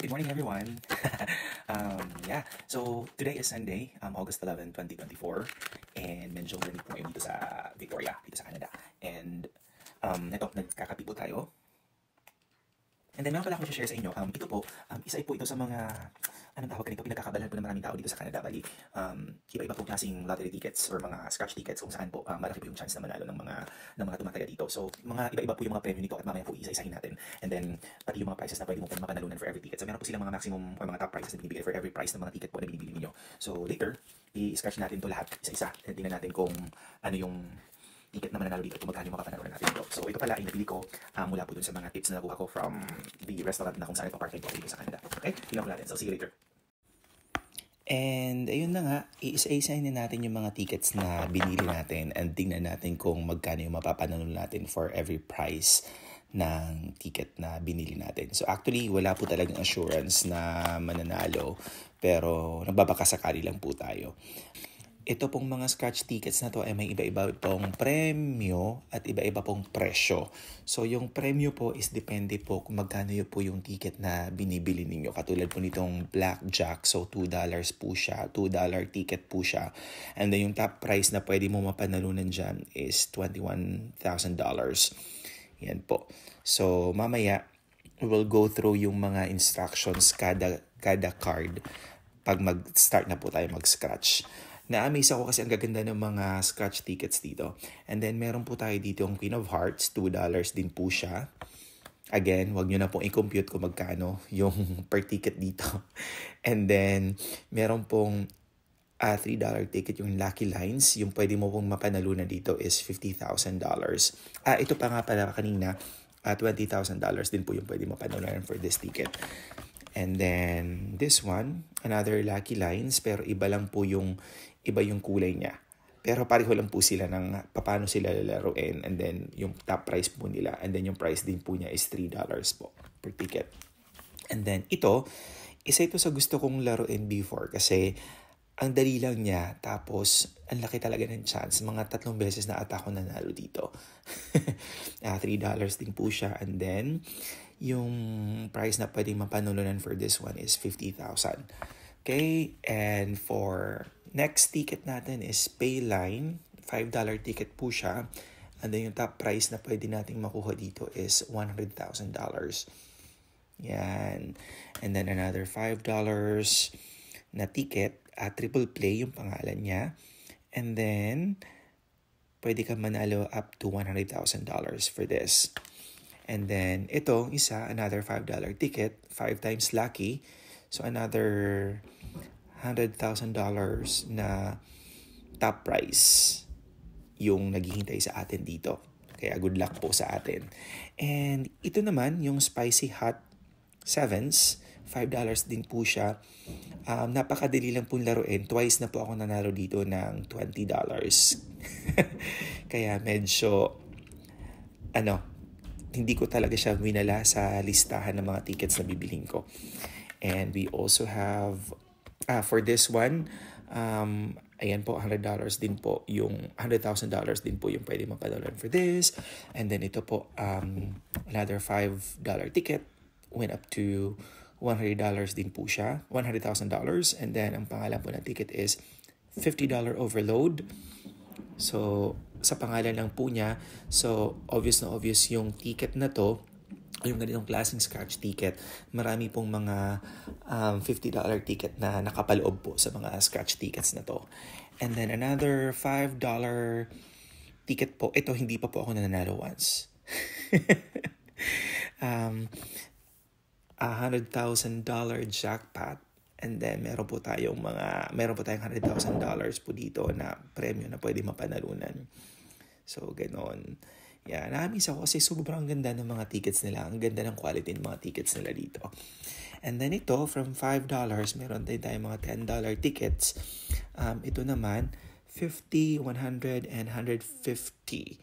Good morning, everyone. Yeah, so today is Sunday, August 11, 2024, and medyo lamig po ngayon dito sa Victoria, dito sa Canada. And ito, nagkakape po tayo. And then meron pala akong share sa inyo. Ito po, isa po ito sa mga, anong tawag ganito, pinagkakabalan po ng maraming tao dito sa Canada. Bali, iba-iba po klaseng lottery tickets or mga scratch tickets kung saan po malaki po yung chance na manalo ng mga tumataga dito. So, mga iba-iba po yung mga premyo nito at mamaya po isa-isahin natin. And then, pati yung mga prices na pwede mo po mapanalunan for every ticket. So, meron po silang mga maximum or mga top prices na binibigay for every price ng mga ticket po na binibili niyo. So, later, i-scratch natin to lahat isa-isa. And tingnan natin kung ano yung ticket na mananalo dito kung magkano yung mapapanalunan natin dito. So, ito pala ay nabili ko mula po dun sa mga tips na nakuha ko from the restaurant na kung saan ito part-time po dito sa Canada. Okay? Tingnan ko natin. So, see you later. And ayun na nga, iisa-isahin na natin yung mga tickets na binili natin and tingnan natin kung magkano yung mapapanalo natin for every price ng ticket na binili natin. So actually, wala po talagang assurance na mananalo, pero nagbabakasakali lang po tayo. Ito pong mga scratch tickets na to ay may iba-iba pong premyo at iba-iba pong presyo. So yung premyo po is depende po kung magkano po yung ticket na binibili ninyo. Katulad po nitong blackjack, so $2 po siya, $2 ticket po siya. And then yung top price na pwede mo mapanalunan dyan is $21,000. Yan po. So mamaya, we'll go through yung mga instructions kada card pag mag-start na po tayo mag-scratch. Na-amaze ako kasi ang gaganda ng mga scratch tickets dito. And then meron po tayo dito yung Queen of Hearts, $2 din po siya. Again, wag nyo na pong i-compute kung magkano yung per ticket dito. And then meron pong $3 ticket yung Lucky Lines. Yung pwede mo pong mapanalunan dito is $50,000. Ito pa nga pala kanina, $20,000 din po yung pwede mapanalunan for this ticket. And then this one, another Lucky Lines, pero iba yung kulay niya. Pero pareho lang po sila ng paano sila lalaruin, and then yung top price po nila, and then yung price din po niya is $3 po per ticket. And then ito, isa ito sa gusto kong laruin before kasi ang dali lang niya, tapos ang laki talaga ng chance. Mga 3 beses na ata ako nanalo dito. $3 din po siya, and then yung price na pwedeng mapanalunan for this one is $50,000. Okay, and for next ticket natin is Payline, $5 ticket po siya. And then yung top price na pwede nating makuha dito is $100,000. Yan. And then another $5 na ticket, triple play yung pangalan niya. And then, pwede ka manalo up to $100,000 for this. And then, ito, another $5 ticket, 5 times lucky. So, another $100,000 na top price yung naghihintay sa atin dito. Kaya good luck po sa atin. And ito naman, yung Spicy Hot 7s, $5 din po siya. Napakadali lang pong laruin. Twice na po ako nanalo dito ng $20. Kaya medyo, hindi ko talaga siya winala sa listahan ng mga tickets na bibiling ko. And we also have, for this one, ayan po, $100 din po, yung $100,000 din po yung pwede mapanalunan for this. And then ito po, another $5 ticket, went up to $100 din po siya, $100,000. And then ang pangalan po ng ticket is $50 overload. So, sa pangalan lang po niya, so obvious na obvious yung ticket na to, yung ganitong klaseng scratch ticket, marami pong mga $50 ticket na nakapaloob po sa mga scratch tickets na to. And then another $5 ticket po, ito hindi pa po ako nananalo once. $100,000 jackpot. And then meron po tayong $100,000 po dito na premyo na pwede mapanalunan. So, ganon. Yeah, na-amaze ako kasi sobrang ganda ng mga tickets nila. Ang ganda ng quality ng mga tickets nila dito. And then ito, from $5, meron din tayong mga $10 tickets. Ito naman, $50, $100, and $150.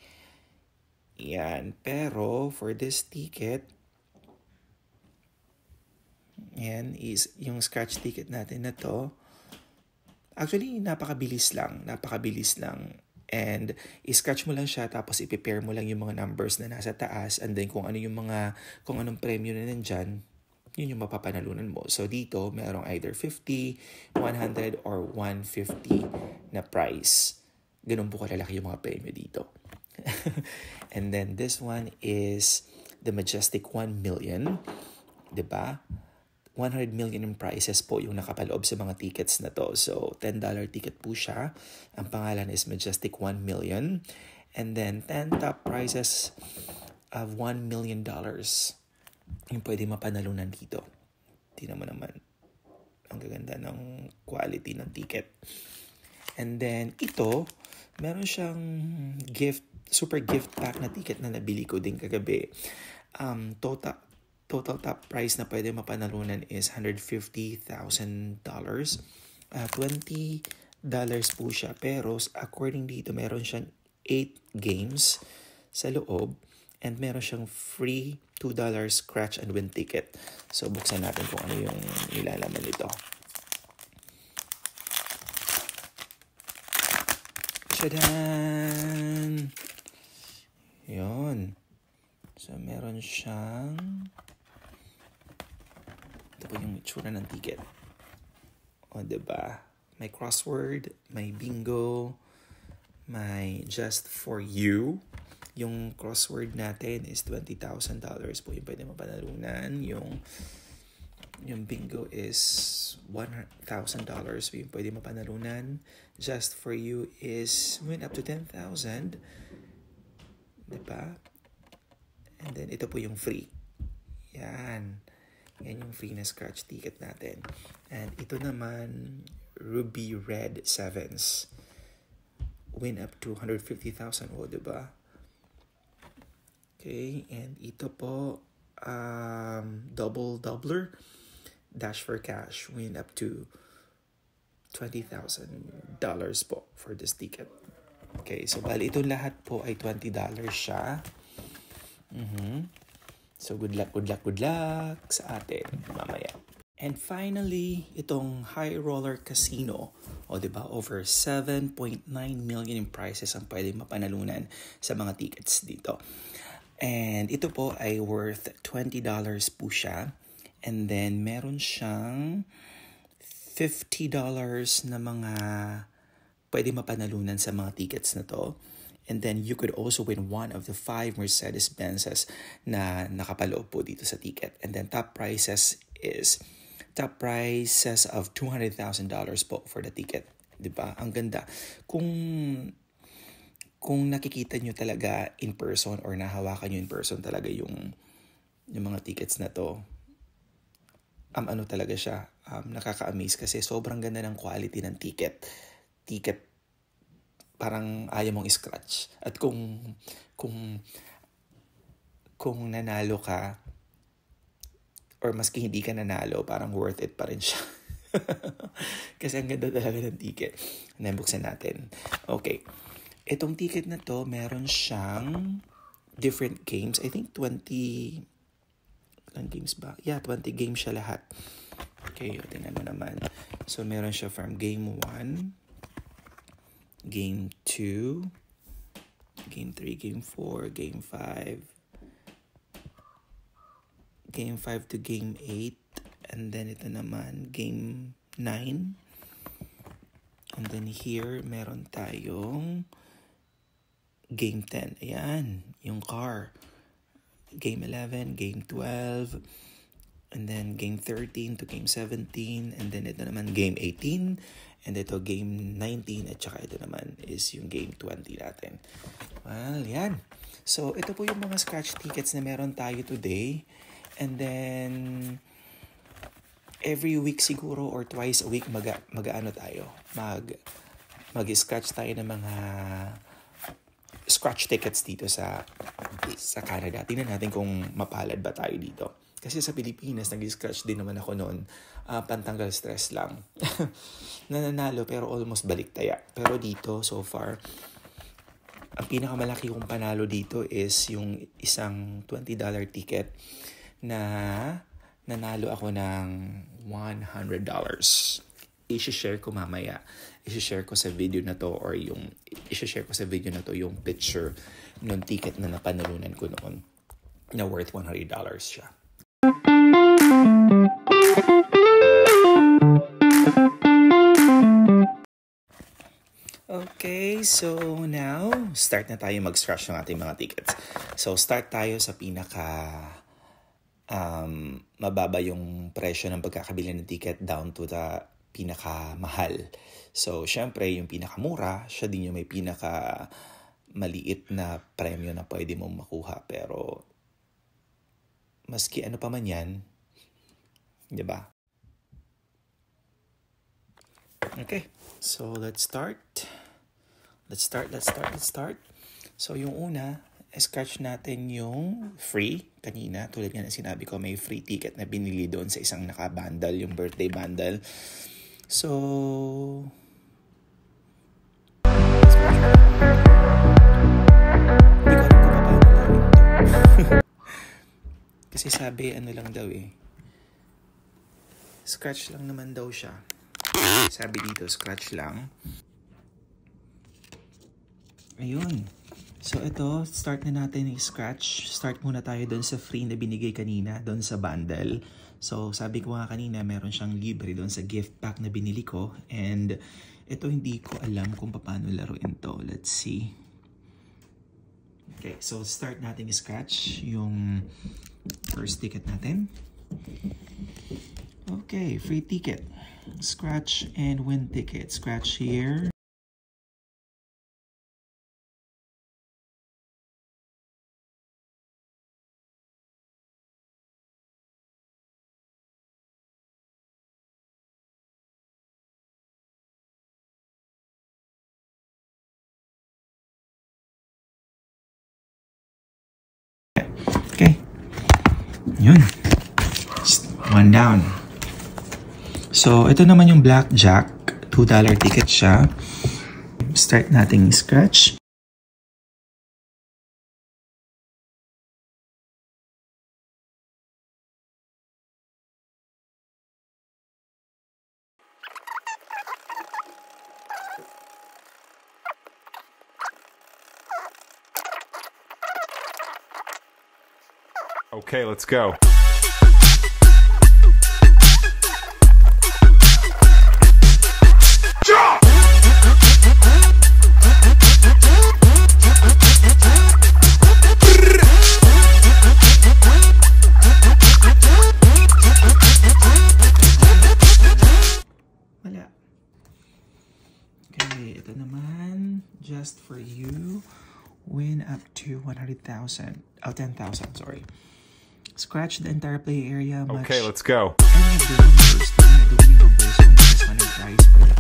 Yan. Pero, for this ticket, yan is yung scratch ticket natin na to. Actually, napakabilis lang. And i-scratch mo lang siya, tapos i-prepare mo lang yung mga numbers na nasa taas, and then kung anong premyo na nandyan, yun yung mapapanalunan mo. So dito, merong either 50, 100, or 150 na prize. Ganun po kalalaki yung mga premyo dito. And then this one is the majestic 1 million. Diba? 100 million in prizes po yung nakapaloob sa mga tickets na to. So, $10 ticket po siya. Ang pangalan is Majestic 1 million. And then, 10 top prizes of $1 million. Yung pwede mapanalunan dito. Tingnan mo naman. Ang gaganda ng quality ng ticket. And then, ito, meron siyang super gift pack na ticket na nabili ko din kagabi. Total top prize na pwede mapanalunan is $150,000. $20 po siya. Pero according dito, meron siyang 8 games sa loob. And meron siyang free $2 scratch and win ticket. So, buksan natin kung ano yung nilalaman nito. Tadaan! Yun. So, meron siyang... Ito po yung itsura ng ticket. O, diba? May crossword, may bingo, may just for you. Yung crossword natin is $20,000 po yung pwede mapanalunan. Yung bingo is $100,000 po yung pwede mapanalunan. Just for you is win up to $10,000. Diba? And then ito po yung free. Yan. Yan yung free na scratch ticket natin. And ito naman, Ruby Red Sevens. Win up to $150,000. O, diba? Okay, and ito po, double doubler, dash for cash, win up to $20,000 po for this ticket. Okay, so bali itong lahat po ay $20 siya. So good luck sa atin mamaya. And finally, itong High Roller Casino, o diba, over 7.9 million in prizes ang pwede mapanalunan sa mga tickets dito. And ito po ay worth $20 po siya. And then meron siyang $50 na mga pwede mapanalunan sa mga tickets na to. And then you could also win one of the 5 Mercedes-Benzes na nakapaloob po dito sa ticket. And then top prizes of $200,000 po for the ticket. Diba? Ang ganda. Kung nakikita nyo talaga in person or nahawakan nyo in person talaga yung mga tickets na to, ano talaga siya, nakaka-amaze kasi sobrang ganda ng quality ng ticket. Parang ayaw mong scratch. At kung nanalo ka, or maski hindi ka nanalo, parang worth it pa rin siya. Kasi ang ganda talaga ng ticket. Buksan natin. Okay. Itong ticket na to, meron siyang different games. I think 20 games ba? Yeah, 20 games siya lahat. Okay, tingnan mo naman. So, meron siya from game 1, game 2, game 3, game 4, game 5, game 5 to game 8, and then ito naman, game 9. And then here, meron tayong game 10. Ayan, yung car. Game 11, game 12, and then game 13 to game 17, and then ito naman game 18, and ito game 19, at saka ito naman is yung game 20 natin. Well, yan. So, ito po yung mga scratch tickets na meron tayo today. And then, every week siguro or twice a week mag-ano tayo. Mag-scratch tayo ng mga scratch tickets dito sa Canada. Tingnan natin kung mapalad ba tayo dito. Kasi sa Pilipinas, nag-scratch din naman ako noon. Pantanggal stress lang. Nananalo pero almost baliktaya. Pero dito, so far, ang pinakamalaki kong panalo dito is yung isang $20 ticket na nanalo ako ng $100. I-share ko mamaya. I-share ko sa video na to yung picture ng ticket na napanalunan ko noon na worth $100 siya. Okay, so now, start na tayo mag-scratch ng ating mga tickets. So, start tayo sa mababa yung presyo ng pagkakabili ng ticket down to the pinakamahal. So, syempre, yung pinakamura, siya din yung may pinakamaliit na premyo na pwede mong makuha. Pero, maski ano pa man yan, di ba? Okay, so let's start. Let's start. So, yung una, scratch natin yung free. Kanina, tulad nga na sinabi ko, may free ticket na binili doon sa isang naka-bundle, yung birthday bundle. So, hindi ko alam kung paano gawin ito. Kasi sabi, ano lang daw eh. Scratch lang naman daw siya. Sabi dito, scratch lang. Ayun. So, ito, start na natin yung scratch. Start muna tayo doon sa free na binigay kanina, doon sa bundle. So, sabi ko nga kanina, meron siyang libre doon sa gift pack na binili ko. And, ito hindi ko alam kung paano laruin to. Let's see. Okay, so start natin yung scratch, yung first ticket natin. Okay, free ticket. Scratch and win ticket. Scratch here. Okay. Yun. One down. So, ito naman yung blackjack. $2 ticket siya. Start nating scratch. Okay, let's go. Wala. Okay, ito naman. Just for you. Win up to 100,000. Oh, 10,000, sorry. Scratch the entire play area. Okay, let's go. Any of the numbers, the winning numbers, and this one prize for the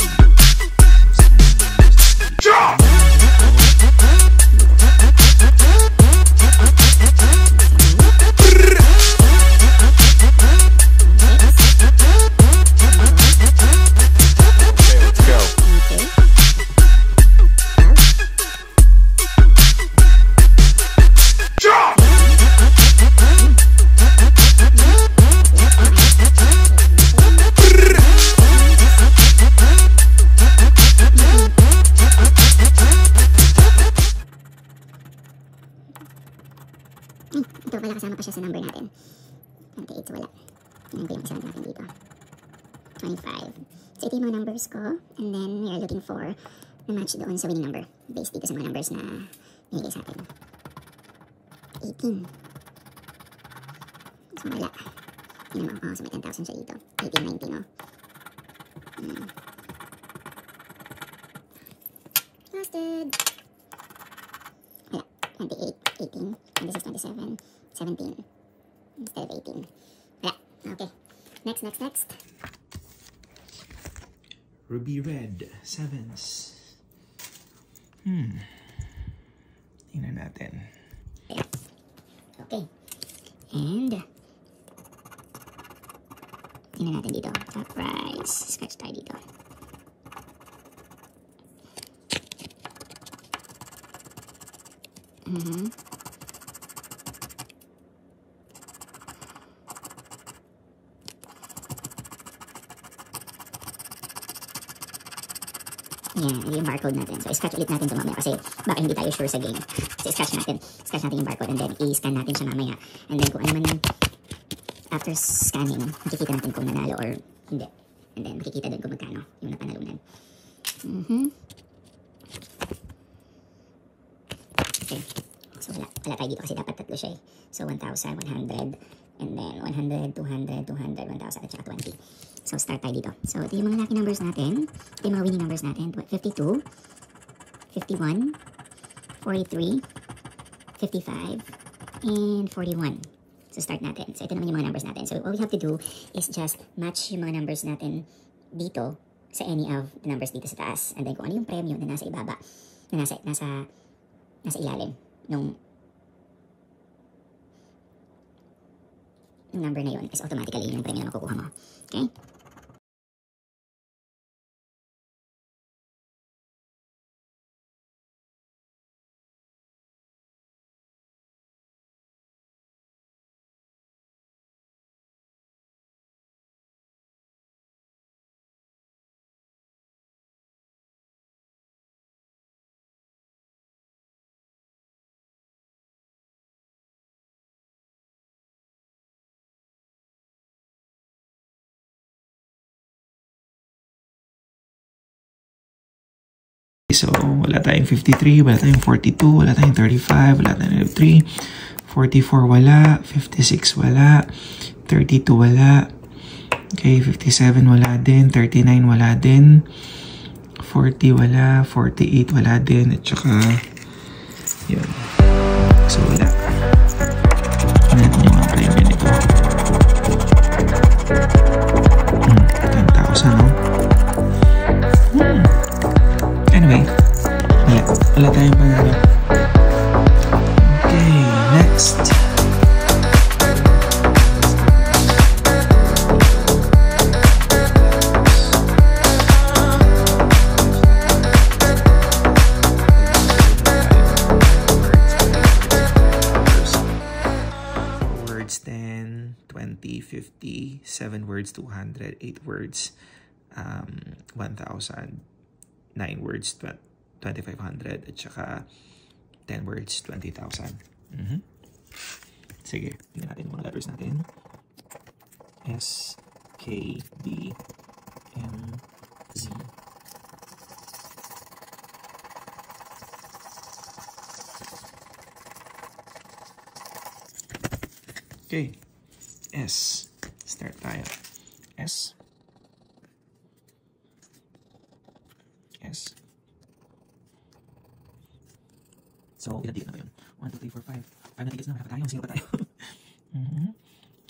Ito pala kasama pa siya sa number natin. 28, so wala. Yan ko yung isa natin dito. 25. So ito yung mga numbers ko. And then we are looking for na match doon sa winning number. Based dito sa mga numbers na binigay sa atin. 18. So wala. Yun naman. Oh, so may 10,000 siya dito. 18, 19, no? Busted! Wala. 28, 18, 26, 27, 17. Instead of 18. Wala. Okay. Next. Ruby red. Sevens. Tingnan natin. Okay. And tingnan natin dito. Top prize. Scratch tayo dito. Yan, yung barcode natin. So, i-scratch ulit natin ito mamaya kasi baka hindi tayo sure sa game. So, i-scratch natin. Scratch natin yung barcode and then i-scan natin siya mamaya. And then kung ano man after scanning, makikita natin kung nanalo or hindi. And then, makikita doon kung magkano yung napanalunan. Okay. So, wala tayo dito kasi dapat tatlo siya eh. So, 1,100. And then, 100, 200, 200, 1,000, at saka 20. So, start tayo dito. So, ito yung mga lucky numbers natin. Ito yung mga winning numbers natin. 52, 51, 43, 55, and 41. So, start natin. So, ito naman yung mga numbers natin. So, what we have to do is just match yung mga numbers natin dito sa any of the numbers dito sa taas. And then, kung ano yung premyo na nasa ibaba, na nasa ilalim nung number na yun is automatically yung premyo na makukuha mo. Okay? So, wala tayong 53, wala tayong 42, wala tayong 35, wala tayong 3, 44 wala, 56 wala, 32 wala, okay, 57 wala din, 39 wala din, 40 wala, 48 wala din, at saka, yun. So, wala. Ano natin yung mga premium nito? 10,000, no? Anyway, wala tayong panalo. Okay, next. Words 10, 20, 50, 7 words 200, 8 words 1,000. 9 words, 2,500, at saka 10 words, 20,000. Sige, tingnan natin yung mga letters natin. S, K, B, M, Z. Okay, S. Start tayo. S. S. So, ilan ticket na ba yun? 1, 2, 3, 4, 5. 5 na tickets na. Wala pa tayo. Sino pa tayo?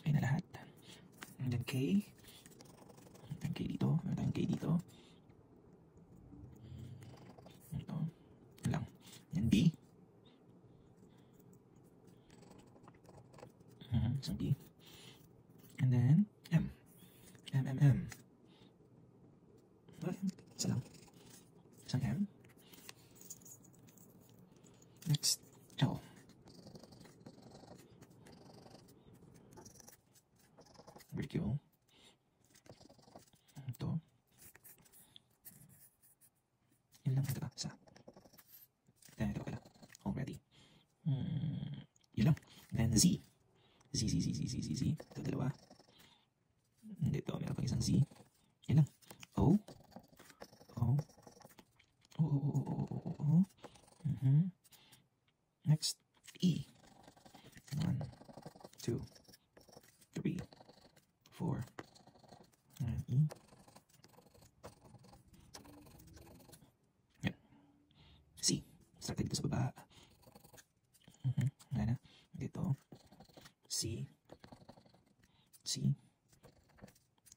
Ay na lahat. And then K. And then K dito. And then K dito. Ito. Yun lang. And B. So B. And then M. M, M, M. Okay. Isa lang. Isang M. Next, L. Ridicule. Ito. Yun lang, ito ba? Isa. Then, ito pala. Already. Yun lang. Then, Z. Z, Z, Z, Z, Z, Z, Z. Ito, dalawa. Dito, meron pang isang Z. Yun lang. O. O. O, O, O, O, O, O, O. Next, E. 1, 2, 3, 4. And E. Yan. C. Start dito sa baba. Wala na. Dito. C. C.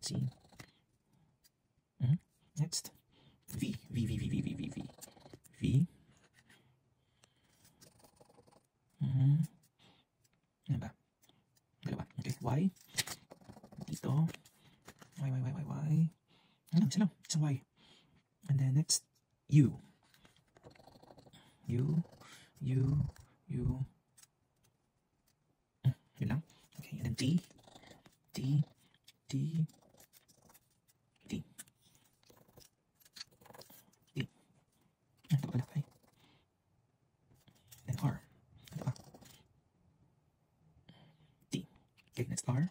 C. Next. V. V, V, V, V, V, V, V. V. Ano ba? Dalawa. Okay. Y. Dito. Y, Y, Y, Y, Y. Ano? Isa lang. Isang Y. And then next. U. U. U. U. Yun lang. Okay. And then T. T. T. T. T. Ito pala. Ay. Then R. Ito pa. T. Okay, next R.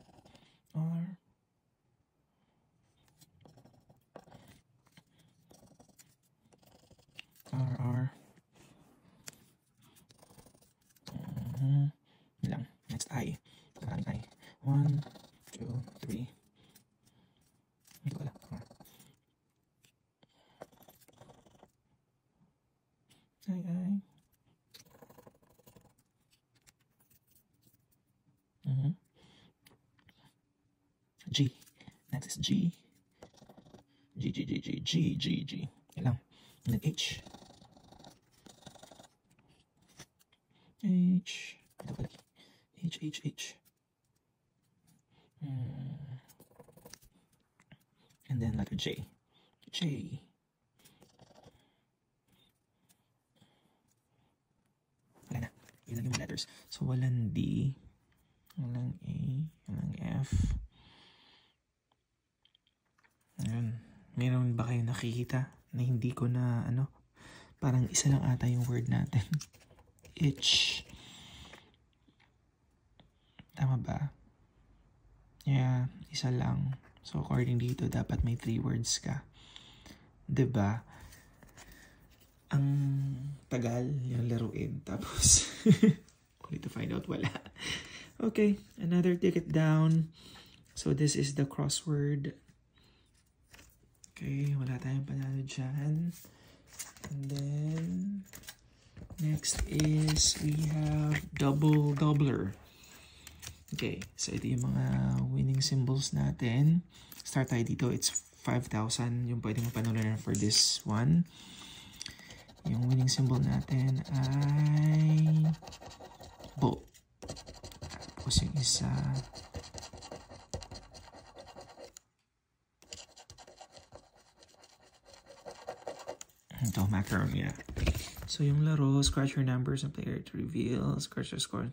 1, 2, 3. Ito pala. Ay. G. Next is G. G. Yan lang. And then H. Ito pala. H. And then letter J. Wala na. Yun lang yung letters. So, walang D. Walang A. Walang F. Ayun. Meron ba kayo nakikita na hindi ko na parang isa lang ata yung word natin. Itch. Tama ba? Yeah, isa lang. So according dito, dapat may 3 words ka. 'Di ba? Ang tagal yung laruin. Tapos, only to find out wala. Okay, another ticket down. So this is the crossword. Okay, wala tayong panalo dyan. And then, next is we have double doubler. Okay, so ito yung mga winning symbols natin. Start tayo dito. It's 5,000 yung pwedeng mapanalunan for this one. Yung winning symbol natin ay boat. Tapos yung isa ito, macaron, yeah. So yung laro, scratch your numbers and player to reveal. Scratch your score.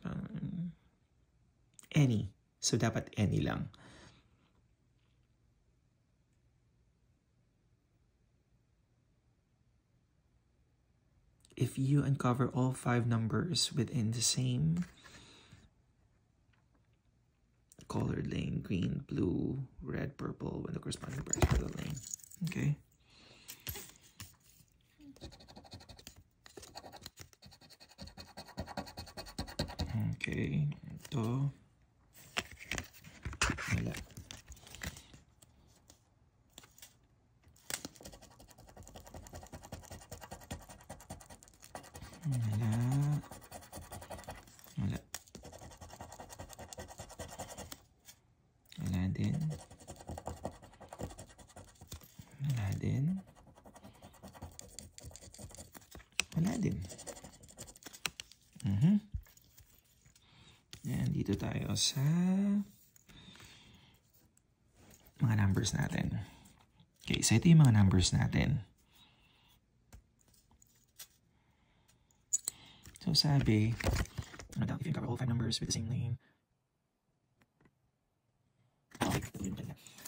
Any. So dapat any lang. If you uncover all 5 numbers within the same colored lane, green, blue, red, purple, when the corresponding price for the lane. Okay. Okay, ito. Wala. Wala din. And dito tayo sa mga numbers natin. Okay, so ito yung mga numbers natin. So sabi, if you cover all 5 numbers with the same lane. Okay,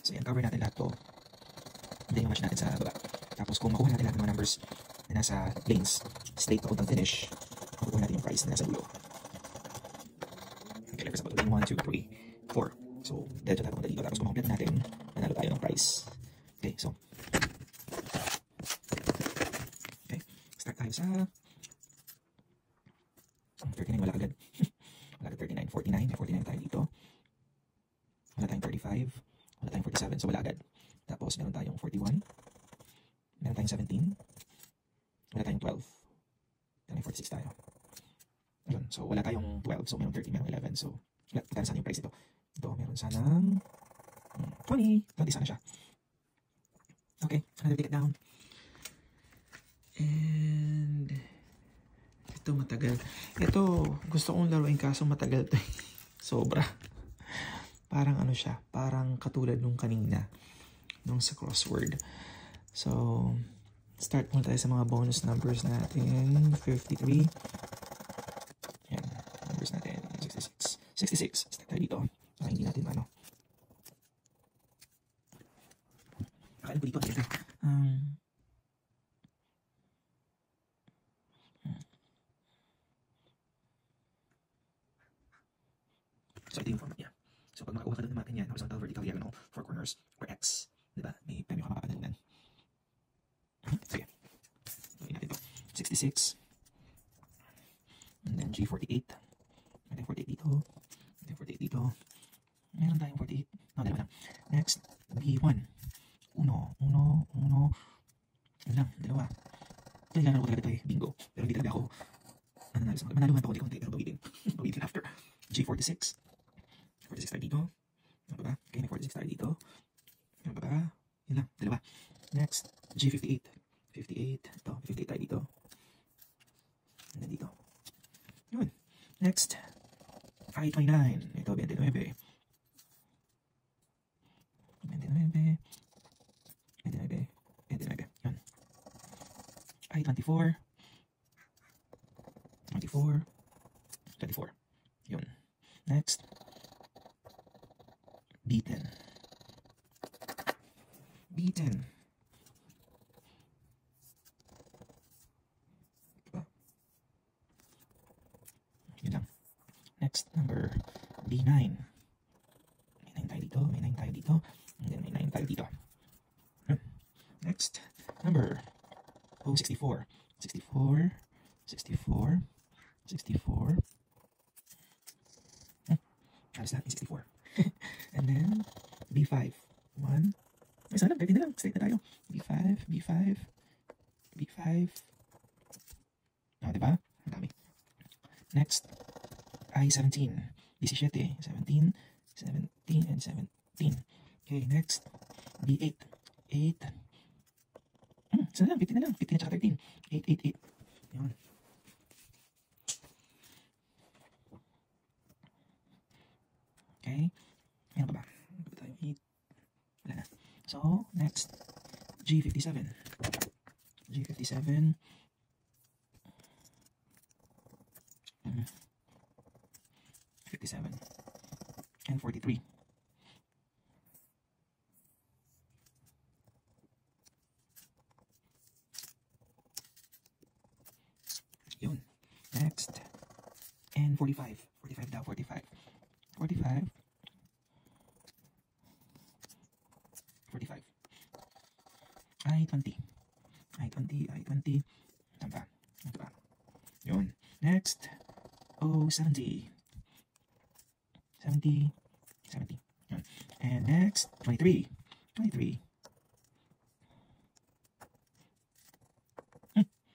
so yan, cover natin lahat to. Then yung match natin sa baba. Tapos kung makuha natin lahat ng mga numbers na nasa lanes, straight papuntang finish, makukuha natin yung price na nasa dulo. Okay, like for example, lane 1, 2, 3, 4. So, diretso tayo papunta dito. Tapos kung makumplit natin, manalo tayo ng price. Okay, so. Okay, start tayo sa 39, wala agad. Wala agad 39, 49. May 49 tayo dito. Wala tayong 35. Wala tayong 47. So, wala agad. Tapos, meron tayong 41. Meron tayong 17. Wala tayong 12. Meron 46 tayo. Ayun. So, wala tayong 12. So, meron 30, meron 11. So, magkano sana yung price ito? Ito, meron sanang 20. 20 sana siya. Okay, another ticket down. And ito matagal. Ito, gusto kong laruin kaso matagal to. Sobra. Parang ano siya, parang katulad nung kanina. Nung sa crossword. So, start muna tayo sa mga bonus numbers natin. 53. Yan, numbers natin. 66. 66. Start tayo dito. Hindi natin ano. Akala ko dito. So, ito yung format niya. So, pag makakuha ka doon natin yan, horizontal, vertical, diagonal, 4 corners, or X. Diba? May premyo ka mapapanalunan. Sige. Gawin natin ito. 66. And then G48. And then 48 dito. And then 48 dito. And Next, B1. Uno. Yun lang, dalawa. Kailangan ko talaga ito eh, bingo. Pero hindi talaga ako nanalo sa mga. Manaluhan pa konti-konti, pero bawitin. Bawitin after. G46. 46 tayo dito. Ano ba ba? Okay, may 46 tayo dito. Ano ba ba? Yun lang, dalawa. Next, G58. 58. Ito, 58 tayo dito. And then dito. Yun. Next, I29. Ito, 29. 29. Yun. I24. 24. Yun. Next, B10. Diba? Yun lang. Next, number B9. May 9 tayo dito. And then may 9 tayo dito. Next, number 64. 64. Alas natin 64. And then, B5. 1. Ay, sana, 30 na lang. Straight na tayo. B5. Diba? Ang dami. Next, I17. 17. 17 and 17. Okay, next, B8. 8. Sana lang, 15 na lang. 15 at saka 13. 8. Yun. Okay. Ano pa ba? Ano pa tayo? 8. Wala na. So, next, G57. 57 and 43. Yun. Next, and 45. 45 daw, 45. I20. Tama. Ito ba? Yun. Next, 70. Yun. And next, 23.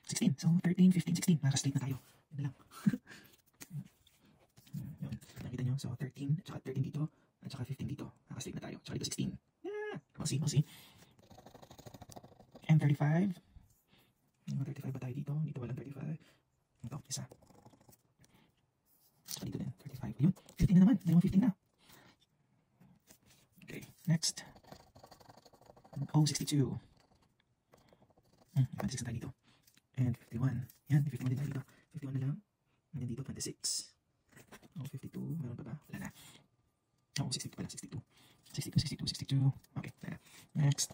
16. So, 13, 15, 16. Naka-straight na tayo. Yun na lang. Yun. Nakita nyo? So, 13, at saka 13 dito, at saka 15 dito. Naka-straight na tayo. At saka dito 16. Yeah! We'll see. And 35. 35 ba tayo dito? Dito walang 35. Ito, isa. At saka dito din, 35. Ayun, 15 na naman. Dalawang 15 na. Okay, next. 62. 26 na tayo dito. And 51. Yan, 51 din tayo dito. 51 na lang. And then dito, 26. 52. Meron pa ba? Wala na. 62 pala. 62. Okay, wala na. Next.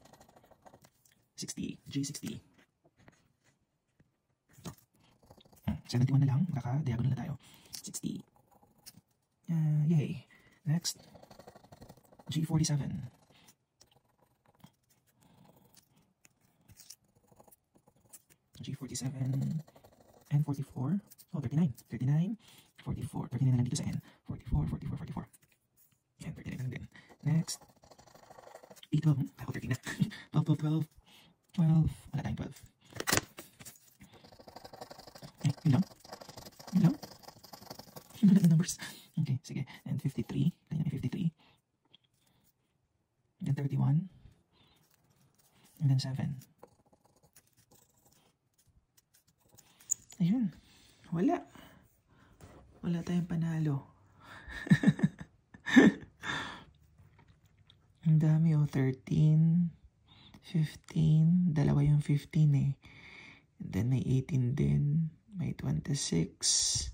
60. G60. Ito. 71 na lang. Kaka-diagonal na tayo. 60. Yay. Next. G47. G47 and 44. Oh, 39. 44. 39 na lang dito sa N. 44. Yan, 39 na lang din. Next. B12. Ako 13 na. 12. Wala tayong 12. Yun lang. Wala na numbers. Okay, sige. And 53. Kanya na 53. And then 31. And then 7. Ayun. Wala tayong panalo. Ang dami 13, 15, dalawa yung 15 eh. And then may 18 din, may 26.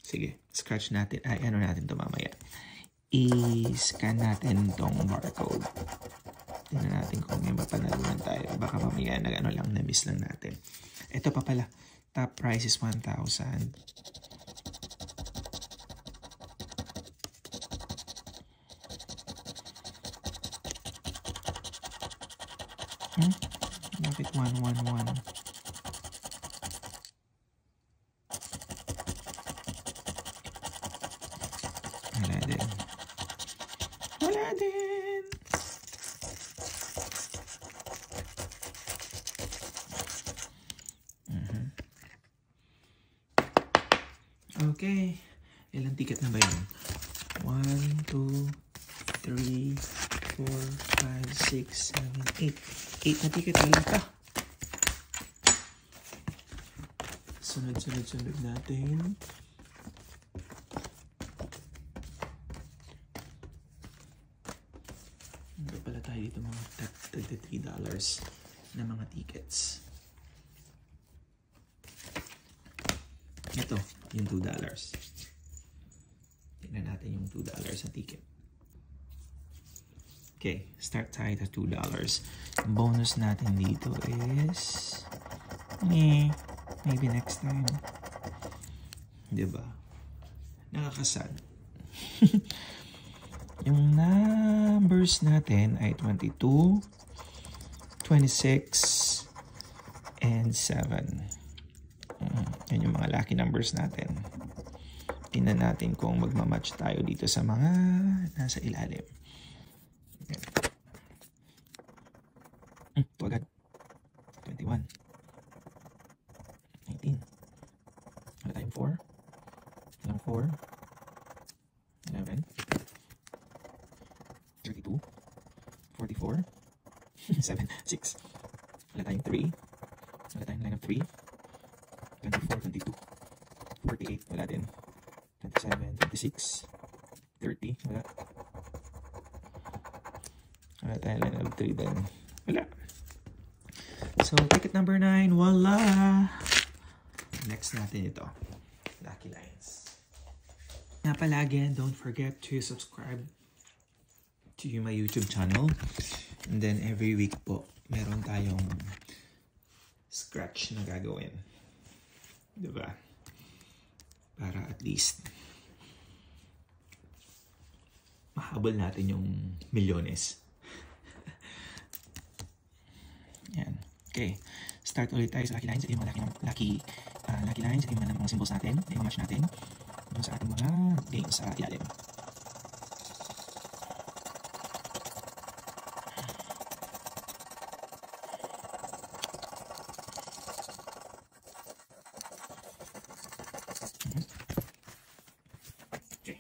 Sige, scratch natin. Ano natin to mamaya. I-scan natin tong barcode. Tingnan natin kung may mapanalunan tayo. Baka mamaya na-miss lang natin. Ito pa pala. Top price is 1,000. Bakit 111? natin. Okay. Ilang ticket na ba yun? 1, 2, 3, 4, 5, 6, 7, 8. 8 na ticket. Wala pa. Sunod natin. Ano pala tayo dito mga $33 na mga tickets. Ito, yung $2. Tignan natin yung $2 sa ticket. Okay, start tayo sa $2. Bonus natin dito is... maybe next time. Diba? Nakakasad. Yung numbers natin ay 22, 26, and 7. Yan yung mga lucky numbers natin. Tingnan natin kung magmamatch tayo dito sa mga nasa ilalim. Ito agad. 21. 19. Wala tayong 4. Walang 4. 11. 32. 44. 7. 6. Wala tayong 3. Wala tayong line of 3. 24, 22. 48. Wala din. 27, 26. 30. Wala. Wala tayong line of 3 din. Wala. So, ticket number 9. Wala. Next natin ito. Lucky lines. Nga pala again, don't forget to subscribe to my YouTube channel. And then every week po, meron tayong scratch na gagawin. Diba? Para at least mahabol natin yung milyones. Yan. Okay. Start ulit tayo sa lucky lines. Ito yung mga lucky lines. Ito yung mga symbols natin. Ito yung match natin. Ito sa ating mga games sa ilalim. Okay.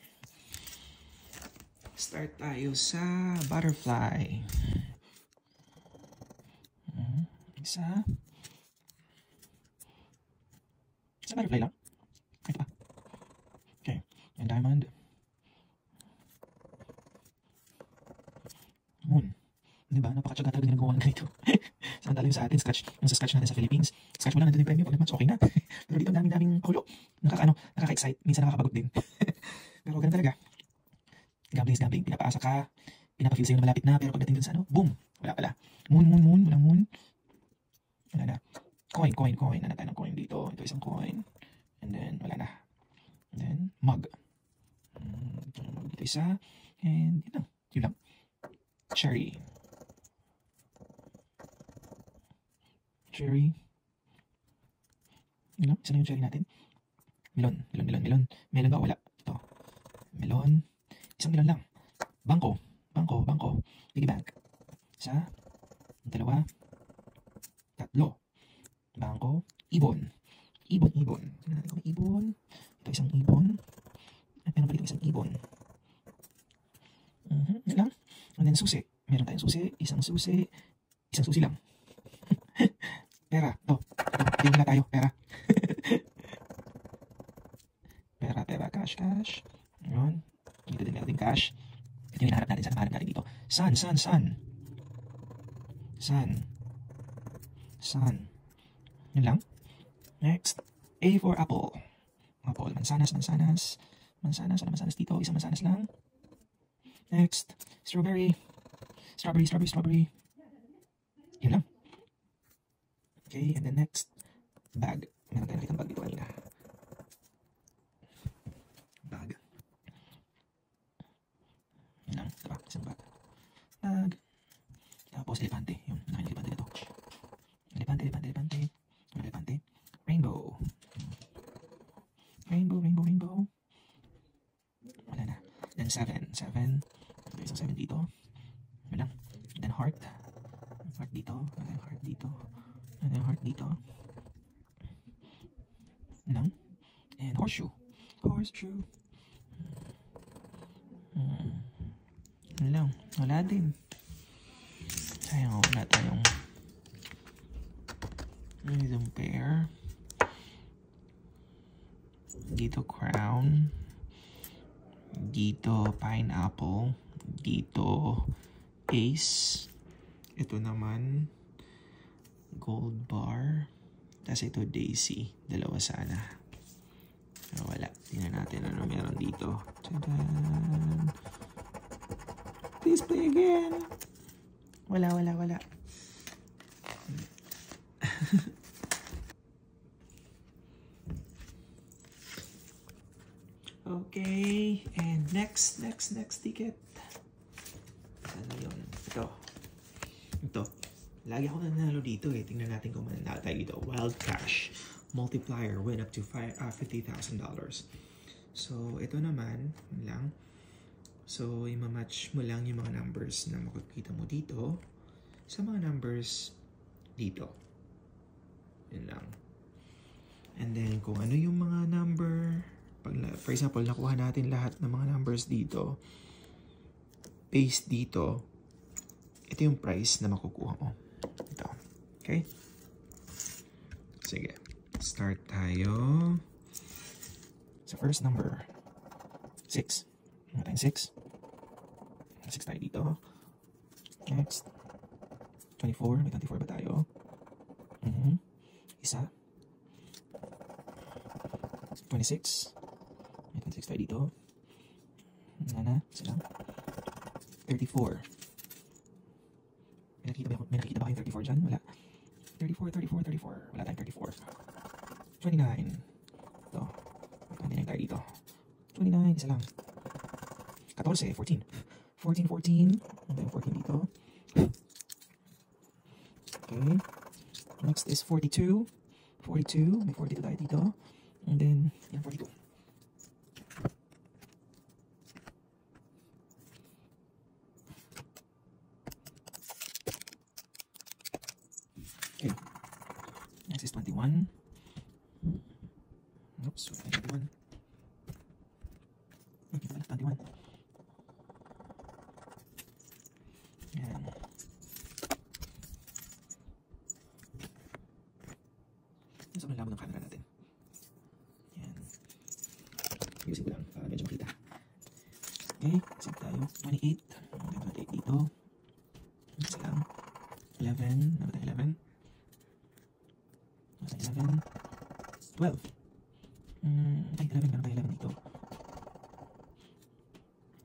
Start tayo sa butterfly. Sa butterfly lang. Ito pa. Okay. And diamond. Moon. Diba? Napakatsaga talaga ginagawa ng ganito. Samantala yung sa atin, yung sa scratch natin sa Philippines. Scratch mo lang, nandun yung premium. Pag nag-match, okay na. Pero dito, daming kulo. Nakaka-excite. Minsan nakakabagot din. Pero ganun talaga. Gambling is gambling. Pinapaasa ka. Pinapafeel sa'yo na malapit na. Pero pagdating dun sa boom. Wala pala. Moon. Walang moon. Wala na. Coin. Wala tayo ng coin dito. Ito isang coin. And then, wala na. And then, mug. Dito isa. And, yun lang. Cherry. Yun lang. Isa na yung cherry natin. Melon. Melon ba? Wala. Ito. Melon. Isang melon lang. Bangko. Piggy bank. Isa. Dalawa. Tatlo. Bangko. Ibon. Tingnan natin kung may ibon. Ito isang ibon. At meron pa dito isang ibon. Yan lang. And then susi. Meron tayong susi. Isang susi lang. Pera. Ito. Tingnan na tayo. Pera. Pera. Cash. Yun. Dito din meron din cash. Ito yung hinahanap natin. Saan mahanap natin dito? Sun. Yun lang. Next. A for apple. Mansanas. Ano mansanas dito? Isang mansanas lang. Next. Strawberry. Yun lang. Okay, and then next. Bag. Meron tayo nakitang bag dito kanina. Bag. Yun lang. Diba? Isang bag. Tapos elepante. Yung elepante na to. Elepante. Rainbow. Wala na. Then 7. So, isang 7 dito. Yun lang. And then heart. Heart dito. And then heart dito. And then heart dito. Yun lang. And horseshoe. Horseshoe. Yun lang. Wala din. Sayang, wala tayong isang pair. Dito crown. Dito pineapple. Dito ace. Ito naman gold bar. Tapos ito daisy. Dalawa sana. Pero wala. Tingnan natin ano meron dito. Tadaan! Please play again. Wala. Okay, and next ticket. Ano yun? Ito. Lagi ako nanalo dito eh. Tingnan natin kung mananalo tayo dito. Wild Cash. Multiplier. Win up to $50,000. So, ito naman. Yun lang. So, i-match mo lang yung mga numbers na makikita mo dito sa mga numbers dito. Yun lang. And then, kung ano yung mga number, for example, nakuha natin lahat ng mga numbers dito, paste dito, ito yung price na makukuha mo. Ito. Okay? Sige. Start tayo. So, first number, 6. Ano tayong 6? 6 tayo dito. Next. 24. May 24 ba tayo? Isa. 26. May 26 tayo dito. Nana. Isa lang. 34. May nakikita ba kayong 34 dyan? Wala. 34. Wala tayong 34. 29. Ito. May 29 tayo dito. 29. Isa lang. 14. 14. Ano tayong 14 dito? Okay. Next is 42. 42. May 42 tayo dito. And then, yan 42. Okay. Next is 21. Oops, 21. Okay, 21. Yan. Sobrang labo ng camera natin. Yan. Ayusin ko lang para medyo makita. Okay, save tayo. 28. 28 dito. Isa lang. 11. Ano tayo 11? 11. 12. Ay, 11. Meron tayo 11 dito.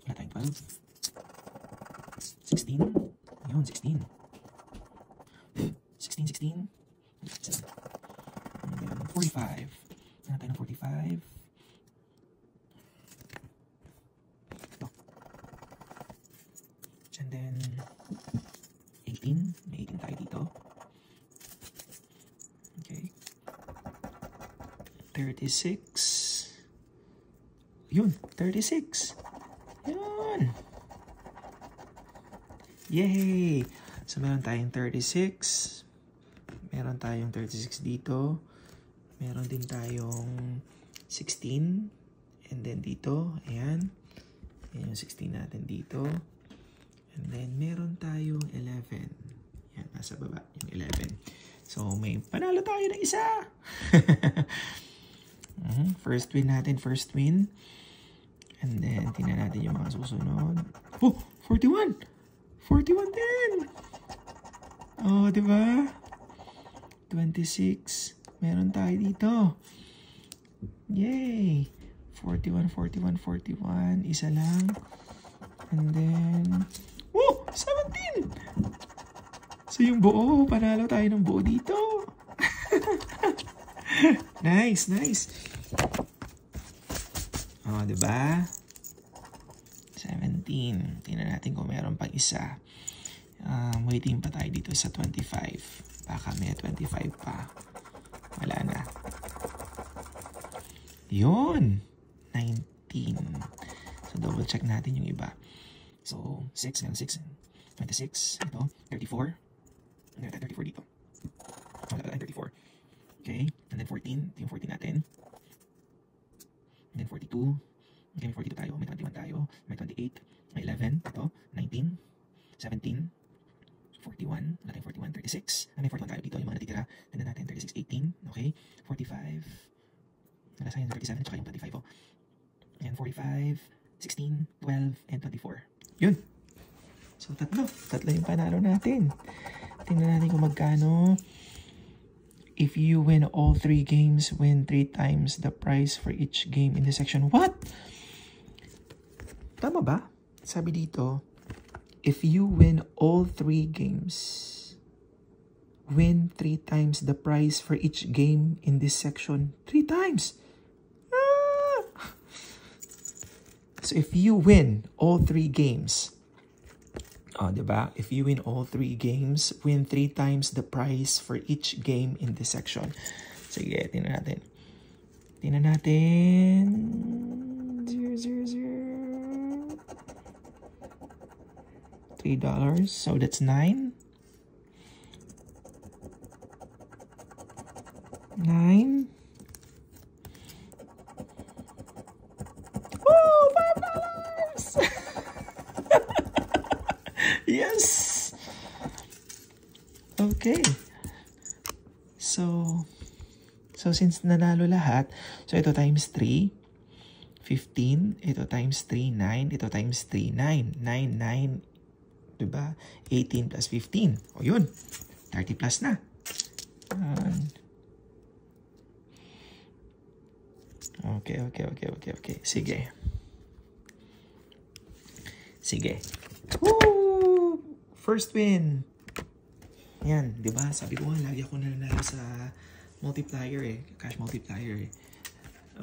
Wala tayong 12. 16. Ayun, 16. 16. 45. Ano tayo ng 45? Ito. And then, 18. May 18 tayo dito. Okay. 36. Yun, 36. Yun. Yay! So, meron tayong 36. Meron tayong 36 dito. Meron din tayong 16. And then dito, ayan. Ayan yung 16 natin dito. And then meron tayong 11. Ayan, nasa baba yung 11. So, may panalo tayo ng isa. First win natin, first win. And then, tingnan natin yung mga susunod. Oh, 41! 41 din! Oh, diba? 26. Meron tayo dito. Yay! 41. Isa lang. And then, woo! 17! So, yung buo, panalo tayo ng buo dito. Nice. Oh, diba? 17. Tingnan natin kung meron pang isa. Waiting pa tayo dito sa 25. Baka may 25 pa. Wala na. Yun. 19. So, double check natin yung iba. So, 6, meron 6. 26, ito, 34. Ano natin, 34 dito. Wala pala, 34. Okay, and then 14. Ito yung 14 natin. And then 42. Okay, may 42 tayo. May 21 tayo. May 28. May 11. Ito, 19. 17. 41. Wala tayong 41. 36. May 41 tayo dito. Yung mga natitira. Tignan natin, 36, 18. Okay, 45. Wala sa'yo, 37. Tsaka yung 25. Oh. And 45, 16, 12, and 24. Yun. So, tatlo yung panalo natin. Tingnan natin kung magkano. If you win all 3 games, win 3 times the price for each game in this section. What? Tama ba? Sabi dito, if you win all 3 games, win 3 times the price for each game in this section. 3 times! So if you win all 3 games, diba? If you win all 3 games, win 3 times the price for each game in this section. Sige, tingnan natin. Tingnan natin. 0, 0, 0. $3. So that's 9. 9. Yes! Okay. So since nanalo lahat, so ito times 3, 15. Ito times 3, 9. Ito times 3, 9. 9, 9. Diba? 18 plus 15. O yun. 30 plus na. Okay. Sige. Woo! First win. Yan, 'di ba? Sabi ko nga lagi ako nanalo sa multiplier cash multiplier.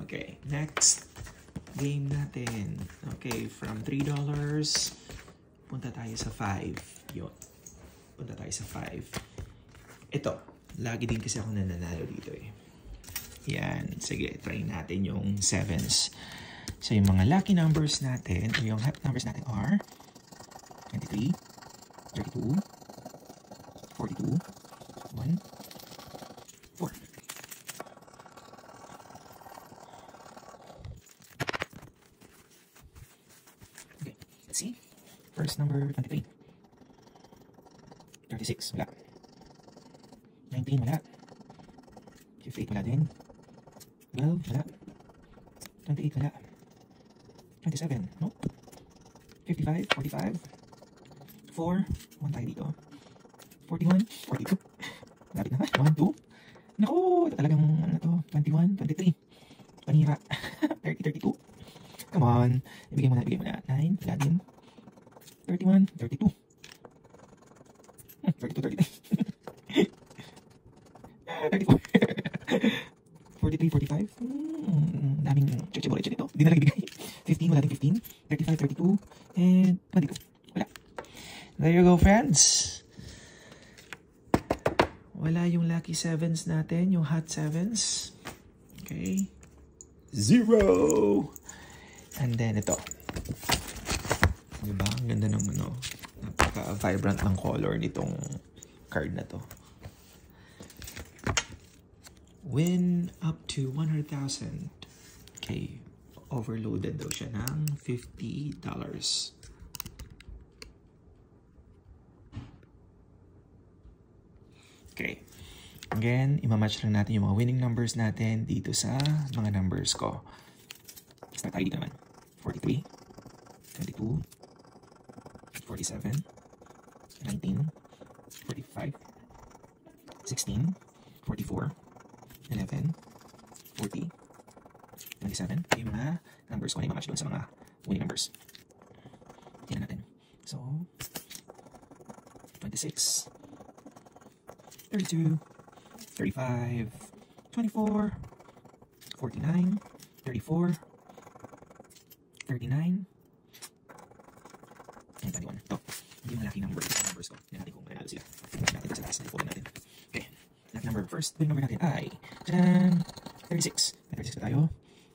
Okay, next game natin. Okay, from $3 punta tayo sa 5. Yun. Punta tayo sa 5. Ito, lagi din kasi ako nananalo dito Yan, sige, try natin yung 7s. So, yung mga lucky numbers natin, o yung happy numbers natin are 23, 32, 42, 1, 4. Okay, let's see. First number, 23. 36, wala. 19, wala. 58, wala din. 12, wala. 28, wala. 27, no? 55, 45, 4, 1 tayo dito. 41, 42. Lapit na. 1, 2. Naku, ito talagang, ano to, 21, 23. Panira. 30, 32. Come on. Ibigay mo na. 9, wala din. 31, 32. 32, 33. 34. 43, 45. Daming cheche-boleche nito. Hindi na lang ibigay. 15, wala din 15. 35, 32. And 22. Wala. There you go, friends. Wala yung lucky 7s natin. Yung hot 7s. Okay. 0. And then ito. Diba? Ang ganda ng napaka-vibrant ng color nitong card na to. Win up to 100,000. Okay. Overloaded daw siya ng $50. Okay. Again, imamatch lang natin yung mga winning numbers natin dito sa mga numbers ko. Start tayo dito naman. 43, 22, 47, 19, 45, 16, 44, 11, 40, 27. Yung mga numbers ko na imamatch doon sa mga winning numbers. Tingnan natin. So, 26, 32, 35, 24, 49, 34, 39, and 21. Ito, hindi yung lucky numbers ko. Tingnan natin kung mananalo sila. Tingnan natin sa last na i-follow natin. Okay, lucky number. First winning number natin ay 36. May 36 na tayo.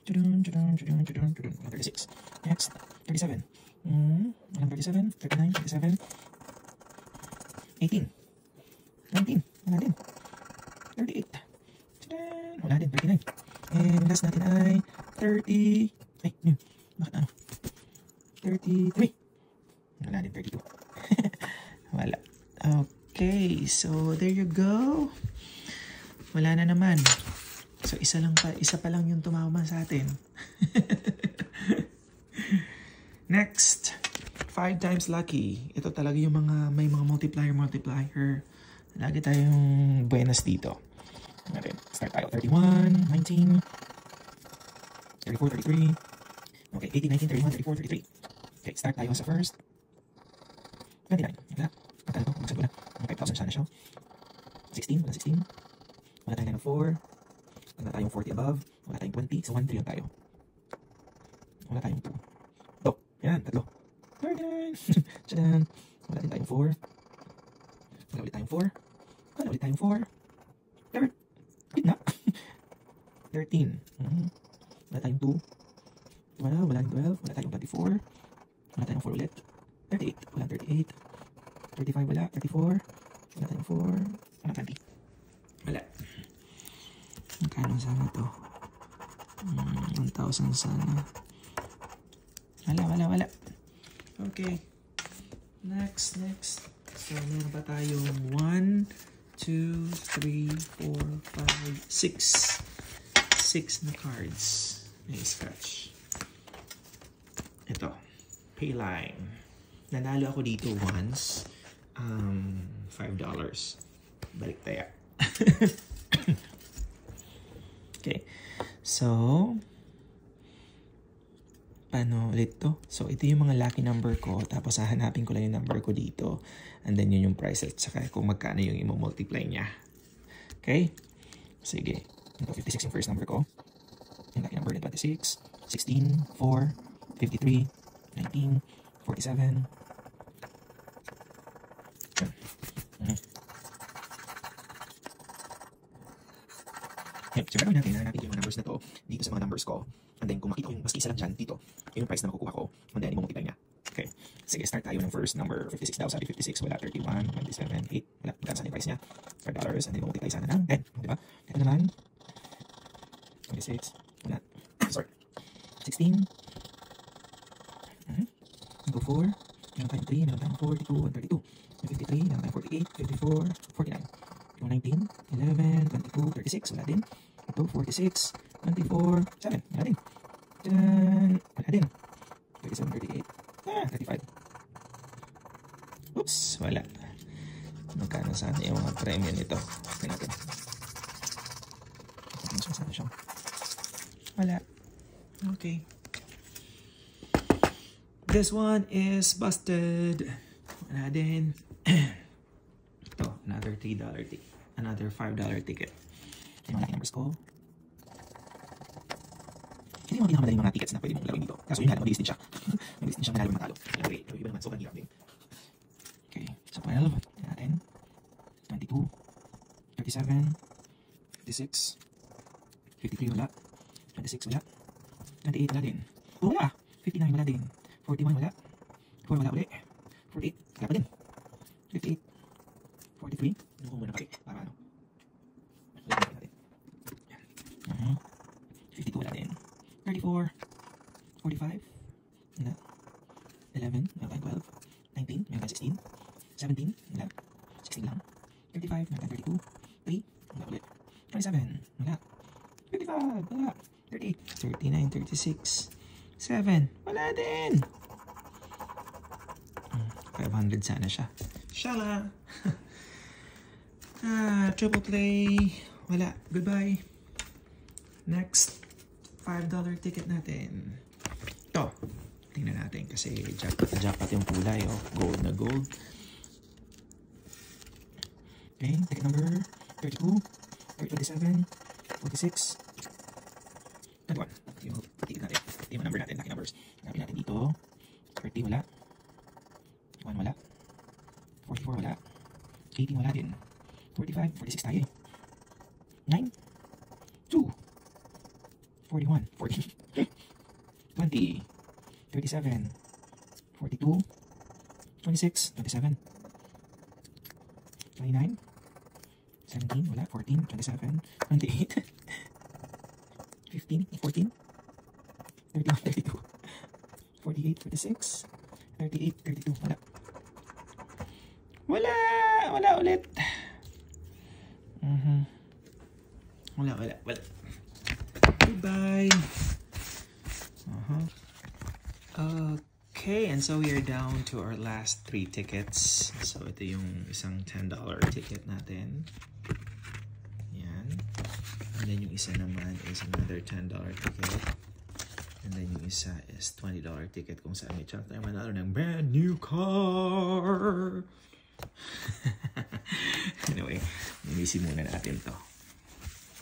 36. Next, 37. Walang 37, 39, 37, 18, 19, wala din. 38, tadaan, wala din, 39. And last natin ay 30, ay, yun, bakit ano? 33, wala din, 32. Wala. Okay, so there you go. Wala na naman. So isa pa lang yung tumama sa atin. Next, 5 times lucky. Ito talaga yung may mga multiplier. Lagi tayong buenas dito. Natin. Start tayo. 31, 19, 34, 33. Okay, 18, 19, 31, 34, 33. Okay, start tayo sa first. 29. Wala. Magkano to? Magsag wala. 5,000 sana siya. 16. Wala 16. Wala tayong 4. Wala tayong 40 above. Wala tayong 20. So 1 trillion tayo. Wala tayong 2. Oh, yan. 3. 39. Tadaan. Wala din tayong 4. Wala ulit tayong 4. Wala ulit tayong 4. Third. Gitna. 13. Wala tayong 2. Wala tayong 12. Wala tayong 24. Wala tayong 4 ulit. 38. Wala 38. 35 wala. 34. Wala tayong 4. Wala 20. Wala. Magkano sana to? 1,000 sana. Wala. Okay. Next. So, meron pa tayong 1, 2, 3, 4, 5, 6. 6 na cards. May scratch. Ito. Payline. Nanalo ako dito once. $5. Balik tayo. Okay. So, paano ulit to? So, ito yung mga lucky number ko. Tapos, hahanapin ko lang yung number ko dito. And then, yun yung price at saka kung magkano yung i-multiply niya. Okay? Sige. Ito, 56 yung first number ko. Yung lucky number na 26, 16, 4, 53, 19, 47. Okay, so gagawin natin, hanapin yung mga numbers na to dito sa mga numbers ko. And then, kung makita ko yung maski isa lang dyan dito, yun yung price na makukuha ko. And then, i-multiply niya. Okay. Sige, start tayo ng first number. 56 daw. Sabi 56. Wala. 31, 27, 8. Wala. Magkano sana yung price niya? $5. And then, multiply sana ng 10. Diba? Ito naman. 26. Wala. Sorry. 16. Go 4. Meron tayong 3. Meron tayong 42. 132. 53. Meron tayong 48. 54. 49. 19, 11, 22, 36, wala din. Ito, 46, 24, 7, wala din. Diyan, wala din. 37, 38, 35. Oops, wala. Magkano sana yung mga premium nito? Tignan natin. Mas masana siya. Wala. Okay. This one is busted. Wala din. Ito, another $3 ticket. Another $5 ticket. Yung mga numbers ko. Hindi mo pinakamadali mga tickets na pwede mong lawin dito. Kaso yun nga, mabilis din siya. Mabilis din siya manalo matalo. Okay, iba naman, sobrang hirap din. Okay, so 12. Tignan natin. 22. 37. 56. 53 wala. 26 wala. 28 wala din. Oh, wala. 59 wala din. 41 wala. 4 wala ulit. 48 wala pa din. 58. 43. Ano ko muna kasi para ano. Lagyan natin. 52 wala din. 34. 45. Wala. 11. Meron tayong 12. 19. Meron tayong 16. 17. Wala. 16 lang. 35. Meron tayong 32. 3. Wala ulit. 27. Wala. 55. Wala. 38. 39. 36. 7. Wala din. 500 sana siya. Shala! Triple play. Wala. Goodbye. Next. $5 ticket natin. Ito. Tingnan natin kasi jackpot yung kulay. Oh. Gold na gold. Okay. Ticket number 32, 27, 46, and 1. Yung ticket natin. Yung number natin. Lucky numbers. Hanapin natin dito. 30 wala. 1 wala. 44 wala. 18 wala din. 45, 46 tayo eh. 9, 2, 41, 40, 20, 37, 42, 26, 27, 29, 17, wala, 14, 27, 28, 15, 14, 31, 32, 48, 46, 38, 32, wala. Wala ulit. Wala. Goodbye. Okay, and so we are down to our last 3 tickets. So ito yung isang $10 ticket natin. Yan. And then yung isa naman is another $10 ticket. And then yung isa is $20 ticket kung saan may chance tayo manalo ng brand new car. Anyway, ninisin muna natin to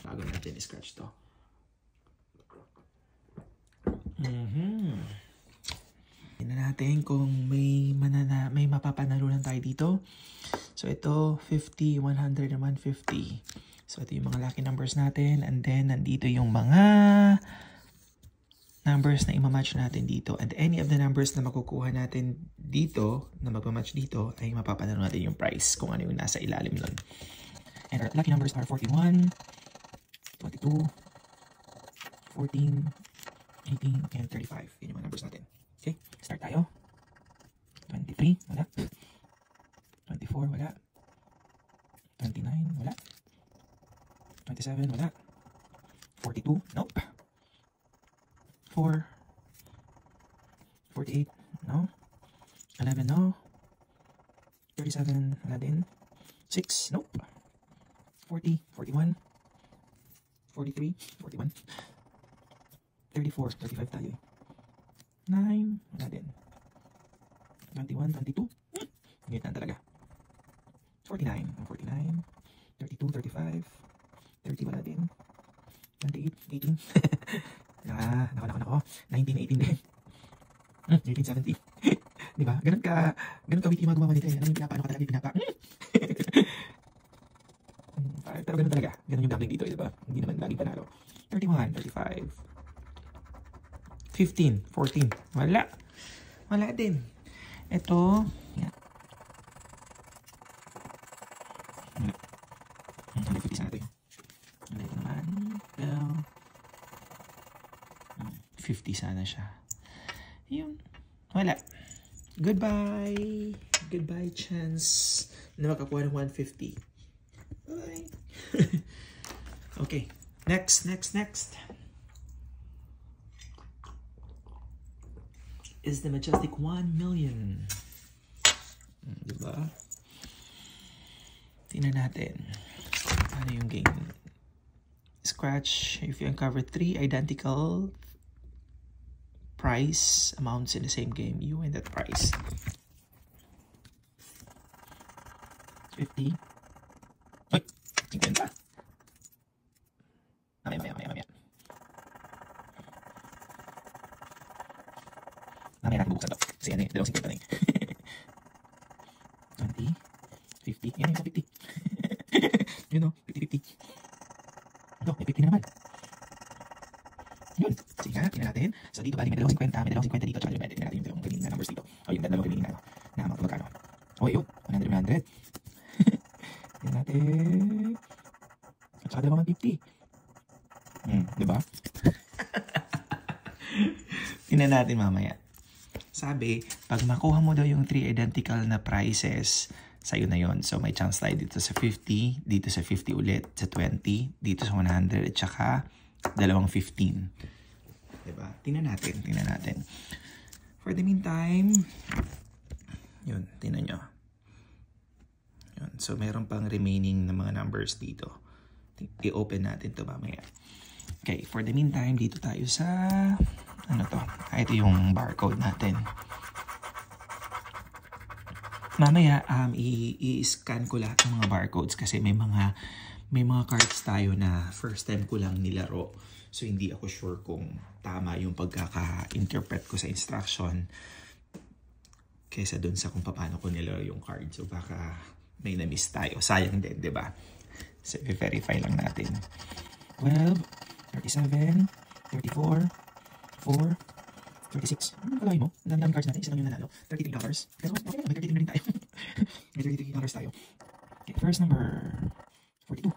bago natin i-scratch to. Tingnan natin kung may mapapanalunan tayo dito. So ito 50, 100, and 150. So ito yung mga lucky numbers natin, and then nandito yung mga numbers na imamatch natin dito, and any of the numbers na makukuha natin dito na magmamatch dito ay mapapanalo natin yung price kung ano yung nasa ilalim nun. And our lucky numbers are 41, 22, 14, 18, and 35. Yun yung mga numbers natin. Okay, start tayo. 23, wala. 24, wala. 29, wala. 27, wala. 42, nope. 4, 48, no. 11, no. 37, wala din. 6, nope. 40, 41, 43, 41, 34, 35 tayo. 9, wala din. 21, 22, ganyan na talaga. 49, 49, 32, 35, 30, wala din. 28, 18, nako. 19, 18 din. 18, 17. Diba? Ganun ka witty magawa dito. Ano yung pinapaano ka talaga yung pinapa? Pero ganun talaga. Ganun yung gambling dito, diba? Hindi naman laging panalo. 31, 35, 15, 14. Wala din. Ito, yan. Wala. 50 sana ito yun. Wala naman. 50 sana siya. Yun. Wala. Goodbye. Goodbye, chance na makakuha ng 150. Bye. Okay. Next. Is the majestic 1 million. Diba? Tingnan natin. Ano yung game? Scratch. If you uncover 3 identical price amounts in the same game, you win that prize. 50. Ay! 50. Mamaya. Mamaya natin bubuksan to. Kasi ano eh, 250 na eh. 20, 50. Yan yung 50. Yun o, 50-50. Ito, may 50 na naman. Yun. Sige nga, tingnan natin. So dito bali may 250, may 250 dito, tsaka tingnan natin yung dalawang remaining na numbers dito. O yung dalawang remaining na amount magkano. O yun, 100. Tingnan natin. At saka dalawang 150. Diba? Tingnan natin mamaya. Sabi, pag makuha mo daw yung 3 identical na prices, sa'yo na yon. So may chance tayo dito sa 50, dito sa 50 ulit, sa 20, dito sa 100, at saka dalawang 15. Diba? Tingnan natin. For the meantime, yun, tingnan nyo. Yun. So meron pang remaining na mga numbers dito. I-open natin to mamaya. Okay, for the meantime, dito tayo sa, ano to? Ito yung barcode natin. Mamaya, i-scan ko lahat ng mga barcodes kasi may mga cards tayo na first time ko lang nilaro. So, hindi ako sure kung tama yung pagkaka-interpret ko sa instruction kesa dun sa kung paano ko nilaro yung card. So, baka may na-miss tayo. Sayang din, di ba? So, i-verify lang natin. 12, 37, 34, 4, 36. Kalahin mo, ang dami cards natin, isa lang yung nanalo. $33. Pero okay na, may $33 na rin tayo. May $33 tayo. Okay, first number 42.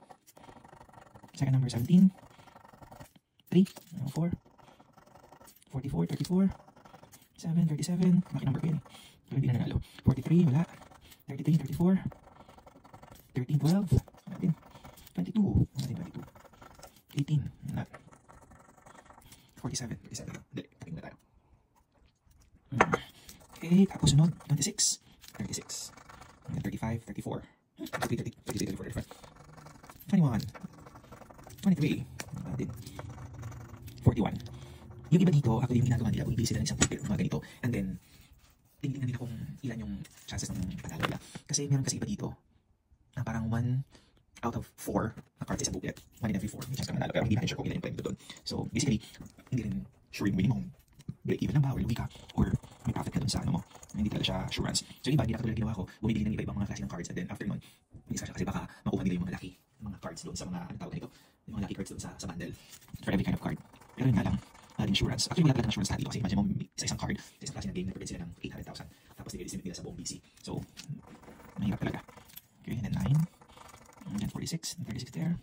Second number 17. 3, 4. 44, 34. 7, 37. Maki number ko yan eh. Pero hindi na nanalo. 43, wala. 33, 34. 13, 12. Wala din. 22. Wala din 22. 18. Wala. 47. 47. Hindi. Kating na tayo. Okay. Tapos sunod. 26. 36. 35. 34. 33, 34, 35. 21. 23. Wala din. 41. Yung iba dito, actually yung ginagawa nila, bumibili sila ng isang ticket, mga ganito. And then, tingnan nila kung ilan yung chances ng panalo nila. Kasi meron kasi iba dito, na parang 1 out of 4 na cards sa booklet. 1 in every 4. May chance ka manalo. Pero hindi natin sure kung ilan yung pwede doon. So, basically, hindi rin sure yung winning mo. Break even lang ba? Or lugi ka? Or may profit ka doon sa ano mo? Hindi talaga siya assurance. So, iba, hindi na katulad ginawa ko. Bumibili ng iba-ibang mga klase ng cards. And then, after nun, may isa siya kasi baka makuha nila yung mga lucky mga cards doon sa mga, ano tawag nito? Yung mga lucky cards doon sa bundle. For every kind of card. Pero yun nga lang, insurance. Actually, wala talaga ng insurance lahat dito kasi imagine mo sa isang card, sa isang klase ng game, nag-prevent sila ng 800,000. Tapos nililisimit nila sa buong BC. So, mahirap talaga. Okay, and then 9. And then 46. And 36 there.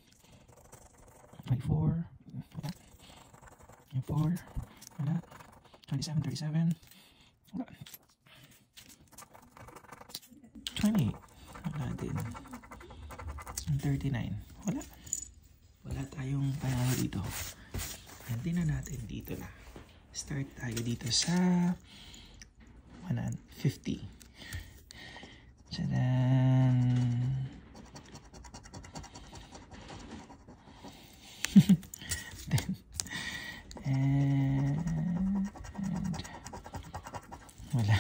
24. Wala. 24. Wala. 27, 37. Wala. 20. Wala din. And 39. Wala. Wala tayong panalo dito. And tingnan natin dito na. Start tayo dito sa 150. Tadaan! and wala.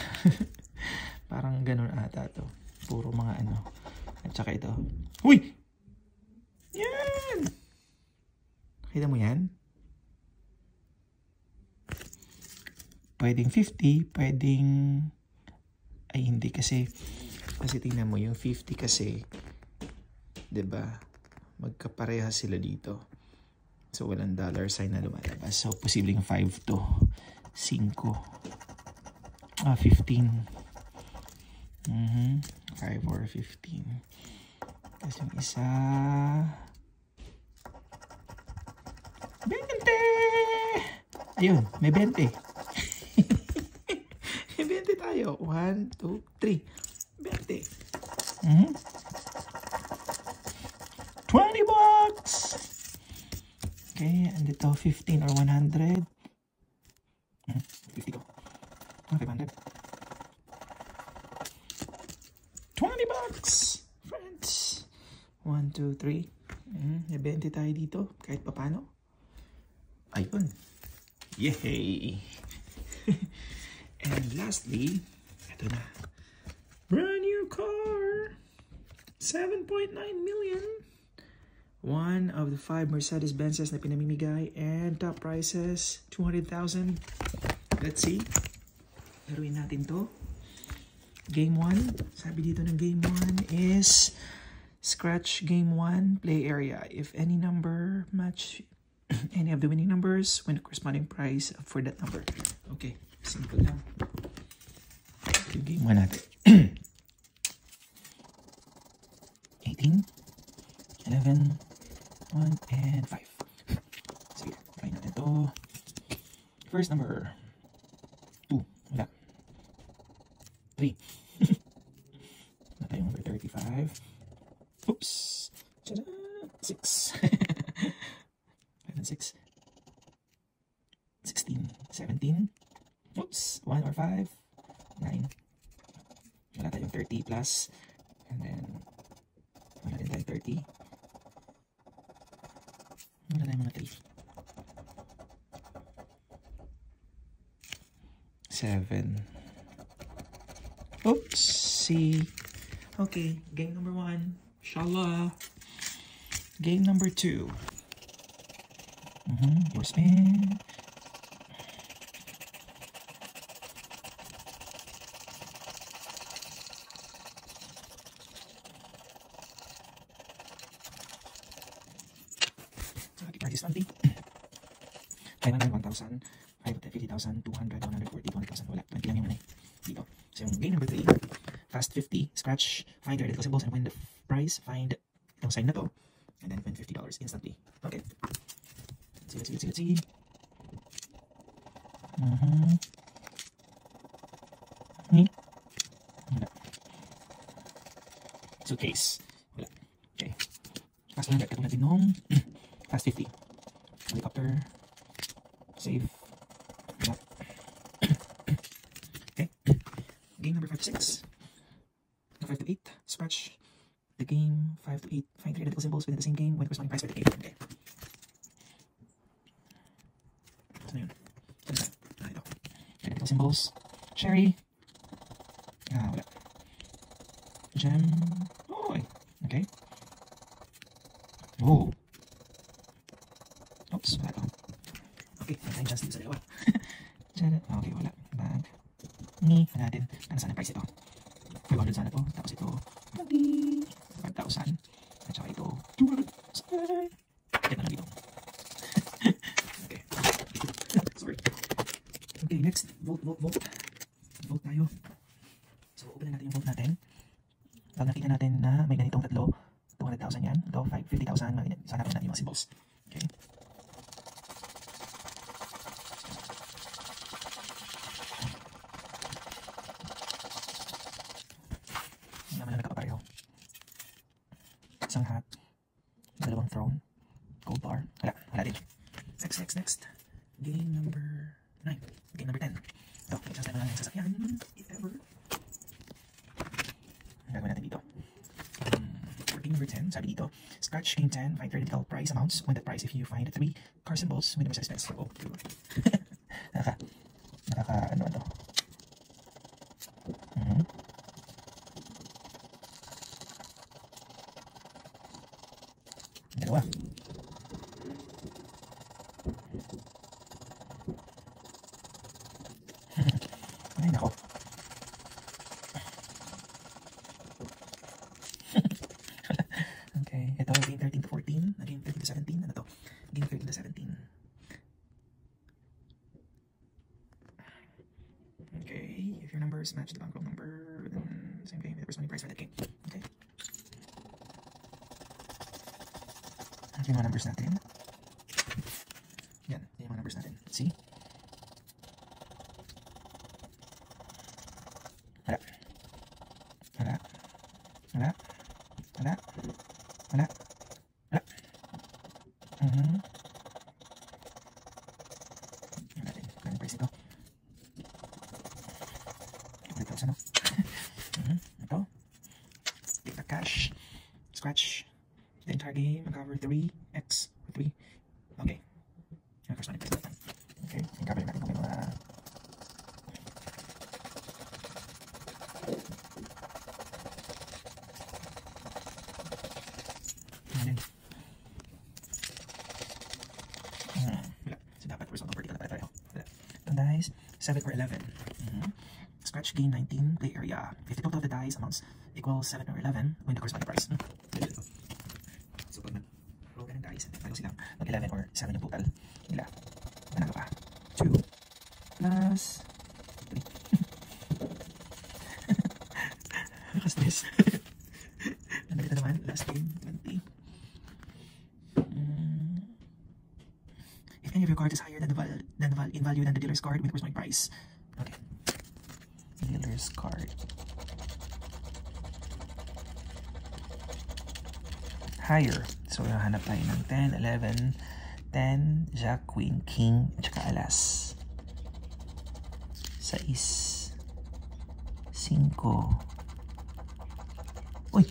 Parang ganun ata to. Puro mga ano. At saka ito. Uy! Yan! Kita mo yan? Pwedeng 50, pwedeng... Ay, hindi kasi tingnan mo yung 50 kasi, 'di ba? Magkapareha sila dito. So, walang dollar sign na lumalabas. So, posibleng 5 to 5. 15. 5 or 15. Tapos yung isa... 20! Ayun, may 20. May 20 tayo. 1, 2, 3. 20. 20 bucks! Okay, and ito 15 or 100. 50 ko. 500. 20 bucks! Friends! 1, 2, 3. May 20 tayo dito. Kahit papano. Ayun. Yay! And lastly, ito na. Brand new car! 7.9 million. One of the 5 Mercedes-Benzes na pinamimigay. And top prices, 200,000. Let's see. Laruin natin to. Game 1. Sabi dito ng game 1 is scratch game 1, play area. If any number match any of the winning numbers, win the corresponding prize for that number. Okay, simple lang. Yung game 1 natin. 18, 11, 1, and 5. Sige, try natin ito. First number. 2, wala. 3. Wala tayong number 35. Oops. 6. 6, 16, 17, oops, 1 or 5, 9, wala tayong 30 plus, and then, wala din tayong 30, wala tayong mga 3, 7, oops, see, okay, game number 1, inshallah, game number 2, your spin. Okay, price is 20. 500, 1,000, 5, 10, 50,000, 200, 140, 200,000. Wala, 20 lang yung ano dito. So yung game number 3, fast 50, scratch, find the identical symbols and win the prize. Find itong sign na to, and then win $50 instantly. Okay. Let's see. Wala. Suitcase. Wala. Okay. Fast 100, katulad din nung fast 50. Helicopter. Save. Wala. Okay. Game number 5 to 6. 5 to 8. Scratch the game. 5 to 8. Find 3 identical symbols within the same game. Win the corresponding prize for the game. Okay. Ano yun? Ito. Identical symbols. Cherry. Wala. Gem. Oh, okay. Oh. Oops, wala ito. Okay, may chance dito sa dalawa. Okay, wala. Bag. Ano natin? Ano sana price ito? 500 sana to. Tapos ito, 5,000. At saka ito, 200. Yan na lang dito. Okay. Sorry. Okay, next. Vote. Vote tayo. So, open na natin yung vote natin. Pag nakita natin na may ganitong tatlo, 200,000 yan. Ito, 50,000. Sana natin yung mga symbols. Okay. Hindi naman na nagkapapareho. Isang hat. Dalawang throne. Gold bar. Wala din. Next. Game number 9. Game number 10. Ito, may chance na lang yung sasakyan. If ever. Ang gagawin natin dito. For game number 10, sabi dito, scratch game 10, find theoretical prize amounts. Win the prize if you find 3 car symbols with the most expense. Oh, ano ito? Dalawa. Ay, nako. Okay, ito game 13 to 14, game 13 to 17, ano to? Game 13 to 17. Okay, if your numbers match the bankroll number within the same game, the corresponding price for that game. Okay. Ito yung mga numbers natin. Yan, yung mga numbers natin. See? Wala. Yan natin. Kaya price ito. Ito. Ito. Take the cash. Scratch. The entire game. Uncover 3x. 3. Okay. Yan first one. Okay. Uncover natin kung may mga so dapat result vertical na tayo. Ito dice, 7 or 11. Scratch game 19, play area. If the total of the dice amounts equals 7 or 11, win the corresponding prize. So pag nag-roll ka ng dice, tayo silang mag 11 or 7 yung total nila. Manalo ka. 2 plus 3. Nakastress. Ano dito naman? Last game, 20. If any of your cards is higher than in value than the dealer's card, win the corresponding prize. Okay. Dealer's card. Higher. So, hanap tayo ng 10, 11, 10, Jack, Queen, King, at saka Alas. 6, 5. Uy!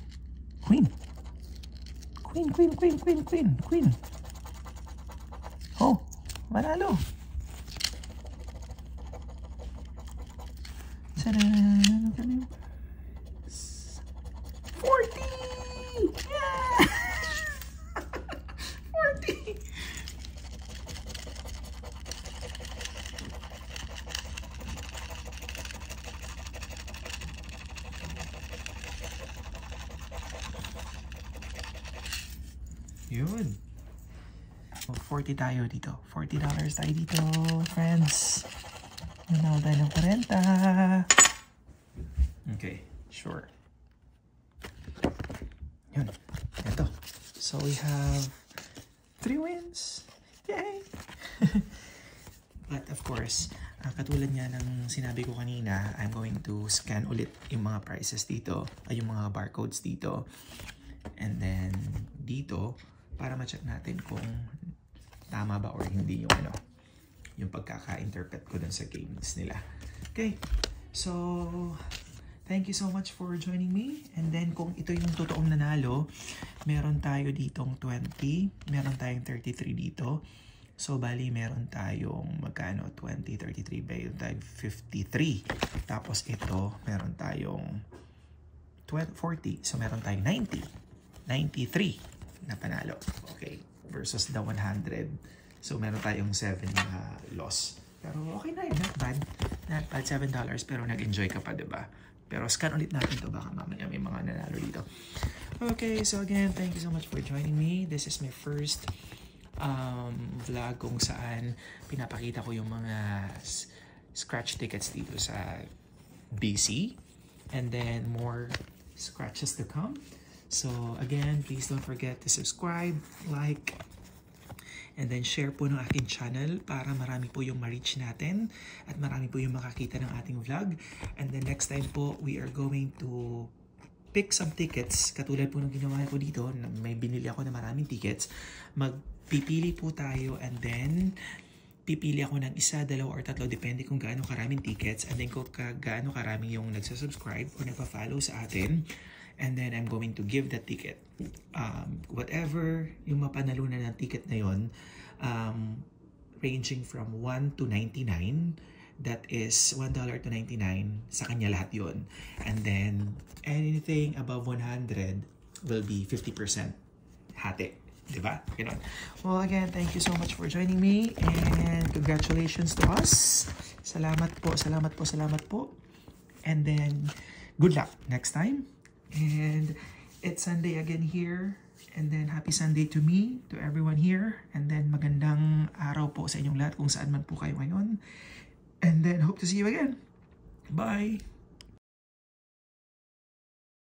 Queen! Queen! Oh! Manalo! Tadaan! 40! Yeah! 40! Yun. 40 tayo dito. $40 tayo dito, friends. Nanalo tayo ng 40. Okay, sure. Yun. Ito. So we have 3 wins. Yay! But of course, katulad nga ng sinabi ko kanina, I'm going to scan ulit yung mga prices dito, ay yung mga barcodes dito. And then dito, para ma-check natin kung tama ba or hindi yung yung pagkaka-interpret ko dun sa games nila. Okay, so thank you so much for joining me. And then kung ito yung totoong nanalo, meron tayo ditong 20, meron tayong 33 dito. So, bali, meron tayong magkano? 20, 33, meron tayong 53. Tapos ito, meron tayong 40. So, meron tayong 90. 93 na panalo. Okay. Versus the 100. So, meron tayong 7 na loss. Pero okay na yun. Not bad. Not bad. $7. Pero nag-enjoy ka pa, diba? Pero scan ulit natin to. Baka mamaya may mga nanalo dito. Okay. So, again, thank you so much for joining me. This is my first vlog kung saan pinapakita ko yung mga scratch tickets dito sa BC, and then more scratches to come. So again, please don't forget to subscribe, like, and then share po ng aking channel para marami po yung ma-reach natin at marami po yung makakita ng ating vlog. And then next time po, we are going to pick some tickets, katulad po ng ginawa ko dito, may binili ako na maraming tickets. Magpipili po tayo, and then pipili ako ng 1, 2, or 3, depende kung gaano karaming tickets, and then kung gaano karami yung nagsasubscribe or nagpa-follow sa atin, and then I'm going to give that ticket. Whatever yung mapanalunan ng ticket na yun, ranging from 1 to 99, that is $1 to 99, sa kanya lahat yun. And then, anything above 100 will be 50% hati. Diba? Ganun. Well, again, thank you so much for joining me, and congratulations to us. Salamat po, salamat po, salamat po. And then, good luck next time. And it's Sunday again here. And then, happy Sunday to me, to everyone here. And then, magandang araw po sa inyong lahat kung saan man po kayo ngayon. And then, hope to see you again. Bye!